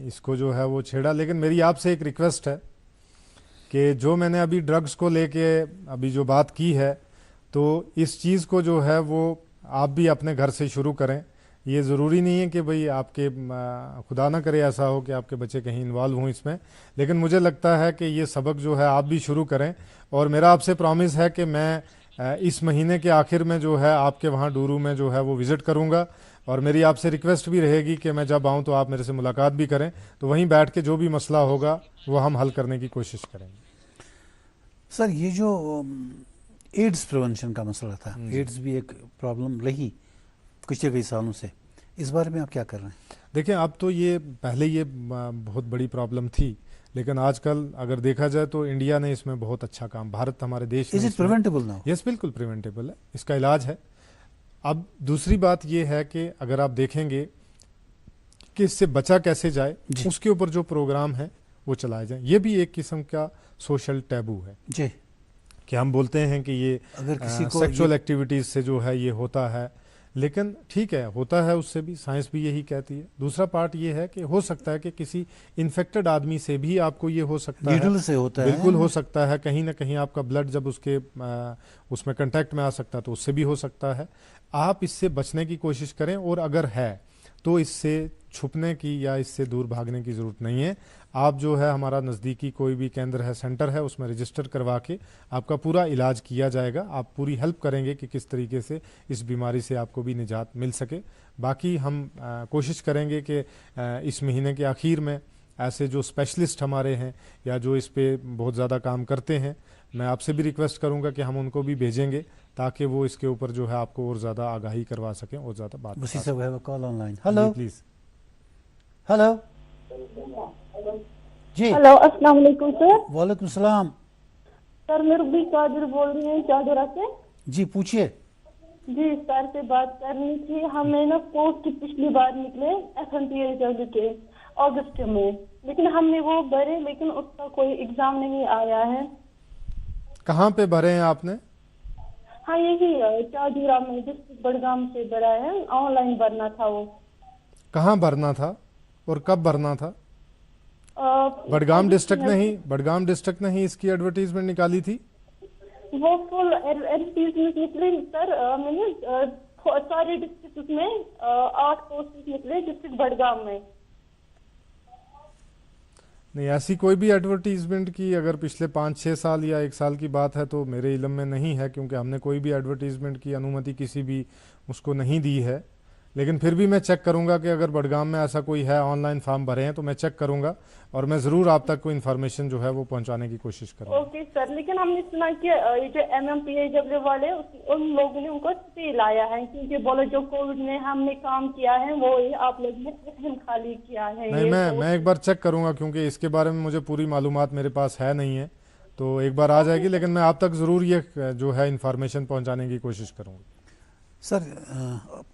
इसको जो है वो छेड़ा। लेकिन मेरी आपसे एक रिक्वेस्ट है कि जो मैंने अभी ड्रग्स को लेके अभी जो बात की है, तो इस चीज़ को जो है वो आप भी अपने घर से शुरू करें। ये ज़रूरी नहीं है कि भाई आपके खुदा ना करे ऐसा हो कि आपके बच्चे कहीं इन्वॉल्व हों इसमें, लेकिन मुझे लगता है कि ये सबक जो है आप भी शुरू करें। और मेरा आपसे प्रॉमिस है कि मैं इस महीने के आखिर में जो है आपके वहाँ डूरू में जो है वो विज़िट करूँगा। और मेरी आपसे रिक्वेस्ट भी रहेगी कि मैं जब आऊँ तो आप मेरे से मुलाकात भी करें, तो वहीं बैठ के जो भी मसला होगा वो हम हल करने की कोशिश करेंगे। सर, ये जो एड्स प्रिवेंशन का मसला था, एड्स भी एक प्रॉब्लम रही पिछले कई सालों से, इस बारे में आप क्या कर रहे हैं? देखिए, अब तो ये पहले ये बहुत बड़ी प्रॉब्लम थी, लेकिन आजकल अगर देखा जाए तो इंडिया ने इसमें बहुत अच्छा काम, भारत हमारे देश is it preventable now? Yes, बिल्कुल प्रिवेंटेबल है, इसका इलाज है। अब दूसरी बात ये है कि अगर आप देखेंगे कि इससे बचा कैसे जाए, उसके ऊपर जो प्रोग्राम है वो चलाए जाए। ये भी एक किस्म का सोशल टैबू है जी, कि हम बोलते हैं कि ये अगर किसी को सेक्सुअल एक्टिविटीज से जो है ये होता है, लेकिन ठीक है, होता है, उससे भी साइंस भी यही कहती है। दूसरा पार्ट ये है कि हो सकता है कि किसी इन्फेक्टेड आदमी से भी आपको ये हो सकता है, नीडल से होता है, बिल्कुल हो सकता है, कहीं ना कहीं आपका ब्लड जब उसके उसमें कांटेक्ट में आ सकता है तो उससे भी हो सकता है। आप इससे बचने की कोशिश करें, और अगर है तो इससे छुपने की या इससे दूर भागने की ज़रूरत नहीं है। आप जो है हमारा नज़दीकी कोई भी केंद्र है, सेंटर है, उसमें रजिस्टर करवा के आपका पूरा इलाज किया जाएगा। आप पूरी हेल्प करेंगे कि किस तरीके से इस बीमारी से आपको भी निजात मिल सके। बाकी हम कोशिश करेंगे कि इस महीने के आखिर में ऐसे जो स्पेशलिस्ट हमारे हैं या जो इस पे बहुत ज़्यादा काम करते हैं, मैं आपसे भी रिक्वेस्ट करूंगा कि हम उनको भी भेजेंगे ताकि वो इसके ऊपर जो है आपको और ज़्यादा आगाही करवा सकें और ज़्यादा बात उसी से वो call online. Hello please. Hello जी, हेलो, अस्सलाम वालेकुम सर। वालेकुम सलाम। सर मैं रूबी कादिर बोल रही हूँ चादरा से। जी पूछिए। जी, सर से बात करनी थी। हमें ना पोस्ट पिछली बार निकले FMPW के अगस्त में, लेकिन हमने वो भरे, लेकिन उसका कोई एग्जाम नहीं आया है। कहाँ पे भरे हैं आपने? हाँ, यही चादरा में, डिस्ट्रिक्ट बड़गाम से भरा है, ऑनलाइन भरना था वो। कहाँ भरना था और कब भरना था? बड़गाम डिस्ट्रिक्ट ने ही, बड़गाम डिस्ट्रिक्ट ने ही इसकी एडवर्टीजमेंट निकाली थी। वो फुल एडवर्टीजमेंट निकले सर। मैंने सारे डिस्ट्रिक्ट में 8 पोस्ट निकले डिस्ट्रिक्ट बड़गाम में। नहीं, ऐसी कोई भी एडवर्टीजमेंट की अगर पिछले 5-6 साल या 1 साल की बात है तो मेरे इल्म में नहीं है, क्योंकि हमने कोई भी एडवर्टीजमेंट की अनुमति किसी भी उसको नहीं दी है। लेकिन फिर भी मैं चेक करूंगा कि अगर बड़गाम में ऐसा कोई है, ऑनलाइन फॉर्म भरे हैं, तो मैं चेक करूंगा और मैं ज़रूर आप तक कोई इन्फॉर्मेशन जो है वो पहुंचाने की कोशिश करूंगा। ओके सर, लेकिन हमने सुना कि ये जो MMPAW वाले उन लोगों ने उनको स्टे लाया है, क्योंकि बोलो जो कोविड में हमने काम किया है वो आप लोग ने अहम खाली किया है। नहीं, मैं एक बार चेक करूंगा, क्योंकि इसके बारे में मुझे पूरी मालूमात मेरे पास है नहीं है, तो एक बार आ जाएगी। लेकिन मैं आप तक ज़रूर ये जो है इन्फॉर्मेशन पहुँचाने की कोशिश करूँगा। सर,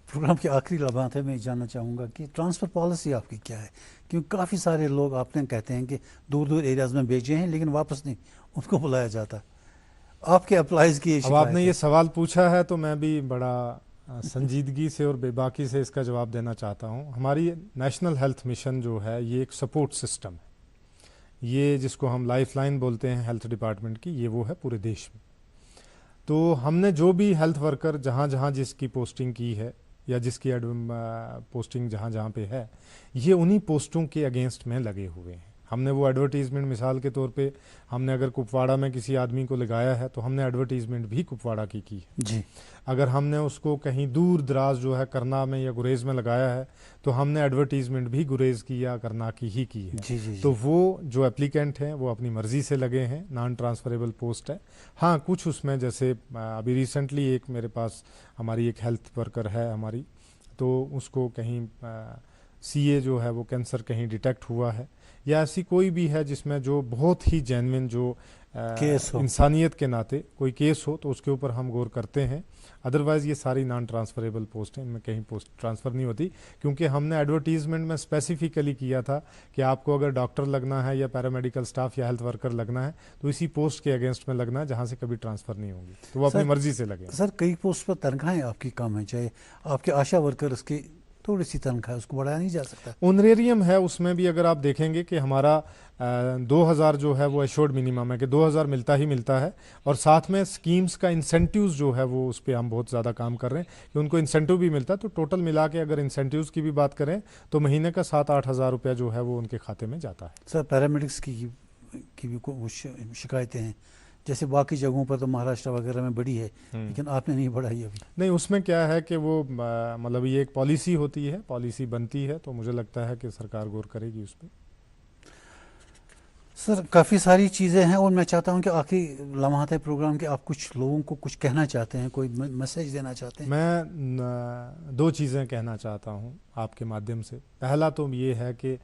प्रोग्राम के आखिरी लम्हात है, मैं जानना चाहूँगा कि ट्रांसफ़र पॉलिसी आपकी क्या है? क्योंकि काफ़ी सारे लोग आपने कहते हैं कि दूर दूर एरियाज़ में भेजे हैं लेकिन वापस नहीं उनको बुलाया जाता। आपके अप्लाइज की अब आपने ये सवाल पूछा है तो मैं भी बड़ा संजीदगी से और बेबाकी से इसका जवाब देना चाहता हूँ। हमारी नेशनल हेल्थ मिशन जो है ये एक सपोर्ट सिस्टम है। ये जिसको हम लाइफ लाइन बोलते हैं हेल्थ डिपार्टमेंट की, ये वो है पूरे देश में। तो हमने जो भी हेल्थ वर्कर जहाँ जहाँ जिसकी पोस्टिंग की है या जिसकी पोस्टिंग जहाँ जहाँ पे है, ये उन्हीं पोस्टों के अगेंस्ट में लगे हुए हैं। हमने वो एडवर्टीज़मेंट, मिसाल के तौर पे हमने अगर कुपवाड़ा में किसी आदमी को लगाया है तो हमने एडवर्टीज़मेंट भी कुपवाड़ा की है जी। अगर हमने उसको कहीं दूर दराज जो है करना में या गुरेज में लगाया है तो हमने एडवर्टीज़मेंट भी गुरेज की या करना की ही की है। जी जी तो वो जो एप्लीकेंट हैं वो अपनी मर्जी से लगे हैं, नॉन ट्रांसफरेबल पोस्ट है। हाँ, कुछ उसमें जैसे अभी रिसेंटली एक मेरे पास हमारी एक हेल्थ वर्कर है हमारी, तो उसको कहीं सीए जो है वो कैंसर कहीं डिटेक्ट हुआ है, या ऐसी कोई भी है जिसमें जो बहुत ही जेन्युइन जो केस हो, इंसानियत के नाते कोई केस हो, तो उसके ऊपर हम गौर करते हैं। अदरवाइज़ ये सारी नॉन ट्रांसफरेबल पोस्ट हैं, इनमें कहीं पोस्ट ट्रांसफ़र नहीं होती, क्योंकि हमने एडवर्टीज़मेंट में स्पेसिफिकली किया था कि आपको अगर डॉक्टर लगना है या पैरामेडिकल स्टाफ या हेल्थ वर्कर लगना है तो इसी पोस्ट के अगेंस्ट में लगना है जहाँ से कभी ट्रांसफ़र नहीं होगी, तो वो अपनी मर्जी से लगे। सर कई पोस्ट पर तनख्वाहें आपकी कम है, चाहे आपके आशा वर्कर की थोड़ी सी तनख्वाह, उसको बढ़ाया नहीं जा सकता? ऑनरेरियम है, उसमें भी अगर आप देखेंगे कि हमारा 2000 जो है वो एश्योर्ड मिनिमम है कि 2000 मिलता ही मिलता है, और साथ में स्कीम्स का इंसेंटिव्स जो है वो उस पर हम बहुत ज़्यादा काम कर रहे हैं कि उनको इंसेंटिव भी मिलता है। तो टोटल मिला के अगर इंसेंटिव्स की भी बात करें तो महीने का 7-8 हज़ार रुपया जो है वो उनके खाते में जाता है। सर पैरामेडिक्स की भी कुछ शिकायतें हैं, जैसे बाकी जगहों पर तो महाराष्ट्र वगैरह में बड़ी है, लेकिन आपने नहीं बढ़ाई अभी? नहीं, उसमें क्या है कि वो मतलब ये एक पॉलिसी होती है, पॉलिसी बनती है, तो मुझे लगता है कि सरकार गौर करेगी उस पर। सर काफ़ी सारी चीज़ें हैं और मैं चाहता हूं कि आखिरी लम्हात प्रोग्राम के आप कुछ लोगों को कुछ कहना चाहते हैं, कोई मैसेज देना चाहते हैं? मैं 2 चीज़ें कहना चाहता हूँ आपके माध्यम से। पहला तो ये है कि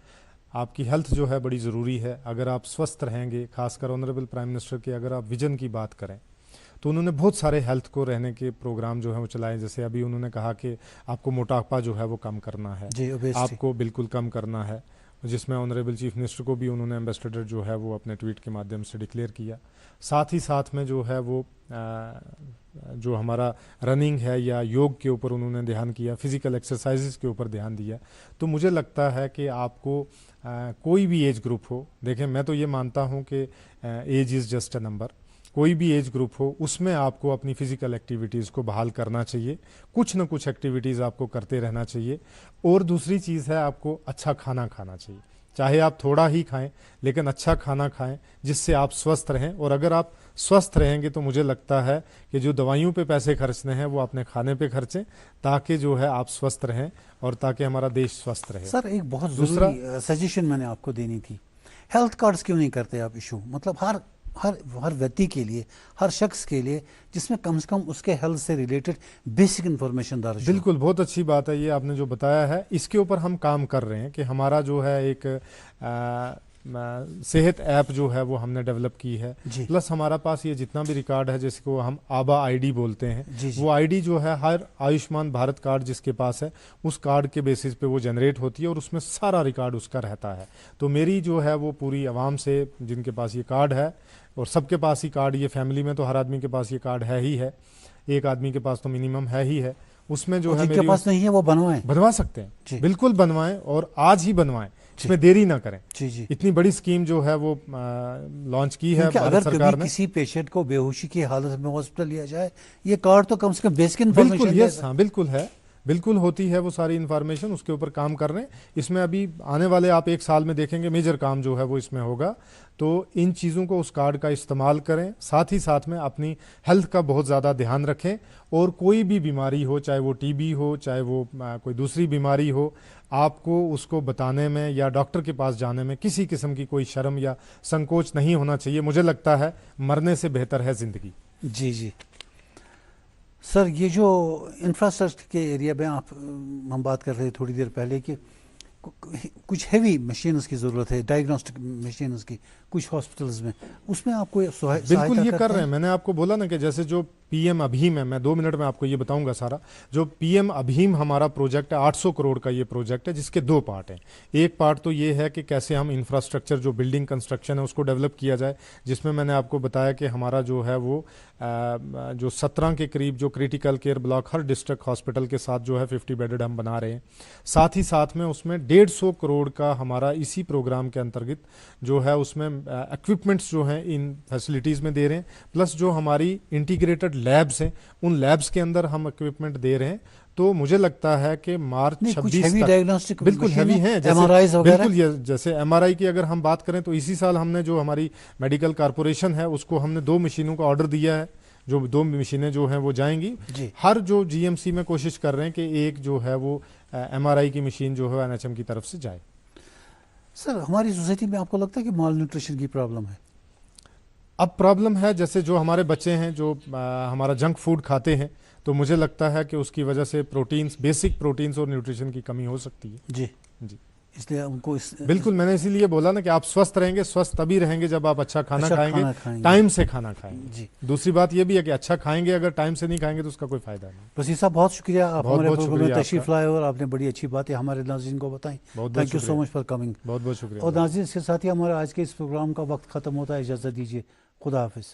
आपकी हेल्थ जो है बड़ी ज़रूरी है। अगर आप स्वस्थ रहेंगे, खासकर ऑनरेबल प्राइम मिनिस्टर के अगर आप विजन की बात करें तो उन्होंने बहुत सारे हेल्थ को रहने के प्रोग्राम जो है वो चलाए। जैसे अभी उन्होंने कहा कि आपको मोटापा जो है वो कम करना है, आपको बिल्कुल कम करना है, जिसमें ऑनरेबल चीफ मिनिस्टर को भी उन्होंने एम्बेसडर जो है वो अपने ट्वीट के माध्यम से डिक्लेयर किया। साथ ही साथ में जो है वो जो हमारा रनिंग है या योग के ऊपर उन्होंने ध्यान किया, फिज़िकल एक्सरसाइजेस के ऊपर ध्यान दिया। तो मुझे लगता है कि आपको कोई भी एज ग्रुप हो, देखें मैं तो ये मानता हूँ कि age is just a number, कोई भी एज ग्रुप हो उसमें आपको अपनी फ़िज़िकल एक्टिविटीज़ को बहाल करना चाहिए, कुछ ना कुछ एक्टिविटीज़ आपको करते रहना चाहिए। और दूसरी चीज़ है आपको अच्छा खाना खाना चाहिए, चाहे आप थोड़ा ही खाएं लेकिन अच्छा खाना खाएं जिससे आप स्वस्थ रहें। और अगर आप स्वस्थ रहेंगे तो मुझे लगता है कि जो दवाइयों पे पैसे खर्चने हैं वो अपने खाने पे खर्चें, ताकि जो है आप स्वस्थ रहें और ताकि हमारा देश स्वस्थ रहे। सर एक बहुत दूसरा सजेशन मैंने आपको देनी थी, हेल्थ कार्ड्स क्यों नहीं करते आप इशू? मतलब हर व्यक्ति के लिए, हर शख्स के लिए, जिसमें कम से कम उसके हेल्थ से रिलेटेड बेसिक इन्फॉर्मेशन दर्ज। बिल्कुल, बहुत अच्छी बात है ये आपने जो बताया है। इसके ऊपर हम काम कर रहे हैं कि हमारा जो है एक सेहत ऐप जो है वो हमने डेवलप की है। प्लस हमारा पास ये जितना भी रिकॉर्ड है जिसको हम आबा आईडी बोलते हैं, वो आईडी जो है हर आयुष्मान भारत कार्ड जिसके पास है उस कार्ड के बेसिस पे वो जनरेट होती है और उसमें सारा रिकॉर्ड उसका रहता है। तो मेरी जो है वो पूरी आवाम से, जिनके पास ये कार्ड है, और सबके पास ही कार्ड, ये फैमिली में तो हर आदमी के पास ये कार्ड है ही है, एक आदमी के पास तो मिनिमम है ही है, उसमें जो है जिनके पास नहीं है वो बनवा सकते हैं। बिल्कुल बनवाएं और आज ही बनवाएं, इसमें देरी ना करें। जी। इतनी बड़ी स्कीम जो है वो लॉन्च की है भारत सरकार ने। किसी पेशेंट को बेहोशी की हालत में हॉस्पिटल लिया जाए, ये कार्ड तो कम से कम बेसिक इन्फॉर्मेशन। बिल्कुल, हाँ बिल्कुल है, बिल्कुल होती है वो सारी इन्फॉर्मेशन, उसके ऊपर काम कर रहे हैं। इसमें अभी आने वाले आप 1 साल में देखेंगे मेजर काम जो है वो इसमें होगा। तो इन चीज़ों को, उस कार्ड का इस्तेमाल करें, साथ ही साथ में अपनी हेल्थ का बहुत ज़्यादा ध्यान रखें। और कोई भी बीमारी हो, चाहे वो टीबी हो, चाहे वो कोई दूसरी बीमारी हो, आपको उसको बताने में या डॉक्टर के पास जाने में किसी किस्म की कोई शर्म या संकोच नहीं होना चाहिए। मुझे लगता है मरने से बेहतर है ज़िंदगी। जी सर, ये जो इंफ्रास्ट्रक्चर के एरिया में हम बात कर रहे थे थोड़ी देर पहले कि कुछ हैवी मशीन्स की ज़रूरत है, डायग्नोस्टिक मशीन्स की कुछ हॉस्पिटल्स में, उसमें आपको बिल्कुल ये कर रहे हैं। मैंने आपको बोला ना कि जैसे जो पीएम अभीम है, मैं 2 मिनट में आपको ये बताऊंगा सारा। जो पीएम अभीम हमारा प्रोजेक्ट है, 800 करोड़ का ये प्रोजेक्ट है, जिसके 2 पार्ट हैं। एक पार्ट तो ये है कि कैसे हम इंफ्रास्ट्रक्चर जो बिल्डिंग कंस्ट्रक्शन है उसको डेवलप किया जाए, जिसमें मैंने आपको बताया कि हमारा जो है वो जो 17 के करीब जो क्रिटिकल केयर ब्लॉक हर डिस्ट्रिक्ट हॉस्पिटल के साथ जो है 50 बेडेड हम बना रहे हैं। साथ ही साथ में उसमें 150 करोड़ का हमारा इसी प्रोग्राम के अंतर्गत जो है उसमें इक्विपमेंट्स जो हैं इन फैसिलिटीज़ में दे रहे हैं, प्लस जो हमारी इंटीग्रेटेड लैब्स हैं उन लैब्स के अंदर हम इक्विपमेंट दे रहे हैं। तो मुझे लगता है कि मार्च 26 तक बिल्कुल हैवी है, MRIs वगैरह, बिल्कुल ये जैसे MRI की अगर हम बात करें तो इसी साल हमने जो हमारी मेडिकल कारपोरेशन है उसको हमने 2 मशीनों का ऑर्डर दिया है, जो 2 मशीनें जो हैं वो जाएंगी। हर जो GMC में कोशिश कर रहे हैं कि एक जो है वो MRI की मशीन जो है NHM की तरफ से जाए। सर हमारी सोसाइटी में आपको लगता है कि माल न्यूट्रिशन की प्रॉब्लम है? अब प्रॉब्लम है, जैसे जो हमारे बच्चे हैं जो हमारा जंक फूड खाते हैं, तो मुझे लगता है कि उसकी वजह से प्रोटीन्स, बेसिक प्रोटीन्स और न्यूट्रिशन की कमी हो सकती है। जी, इसलिए उनको बिल्कुल मैंने इसीलिए बोला ना कि आप स्वस्थ रहेंगे, स्वस्थ तभी रहेंगे जब आप अच्छा खाना खाएंगे, टाइम से खाना खाएंगे। जी। दूसरी बात ये भी है कि अच्छा खाएंगे, अगर टाइम से नहीं खाएंगे तो उसका कोई फायदा नहीं। वसीर साहब बहुत शुक्रिया, आप हमारे प्रोग्राम में तशरीफ लाए और आपने बड़ी अच्छी बातें हमारे नाज़रीन को बताई। Thank you so much for coming. बहुत बहुत शुक्रिया। और नाज़रीन, इसके साथ ही हमारा आज के इस प्रोग्राम का वक्त ख़त्म होता है। इजाज़त दीजिए, खुदा हाफिज़।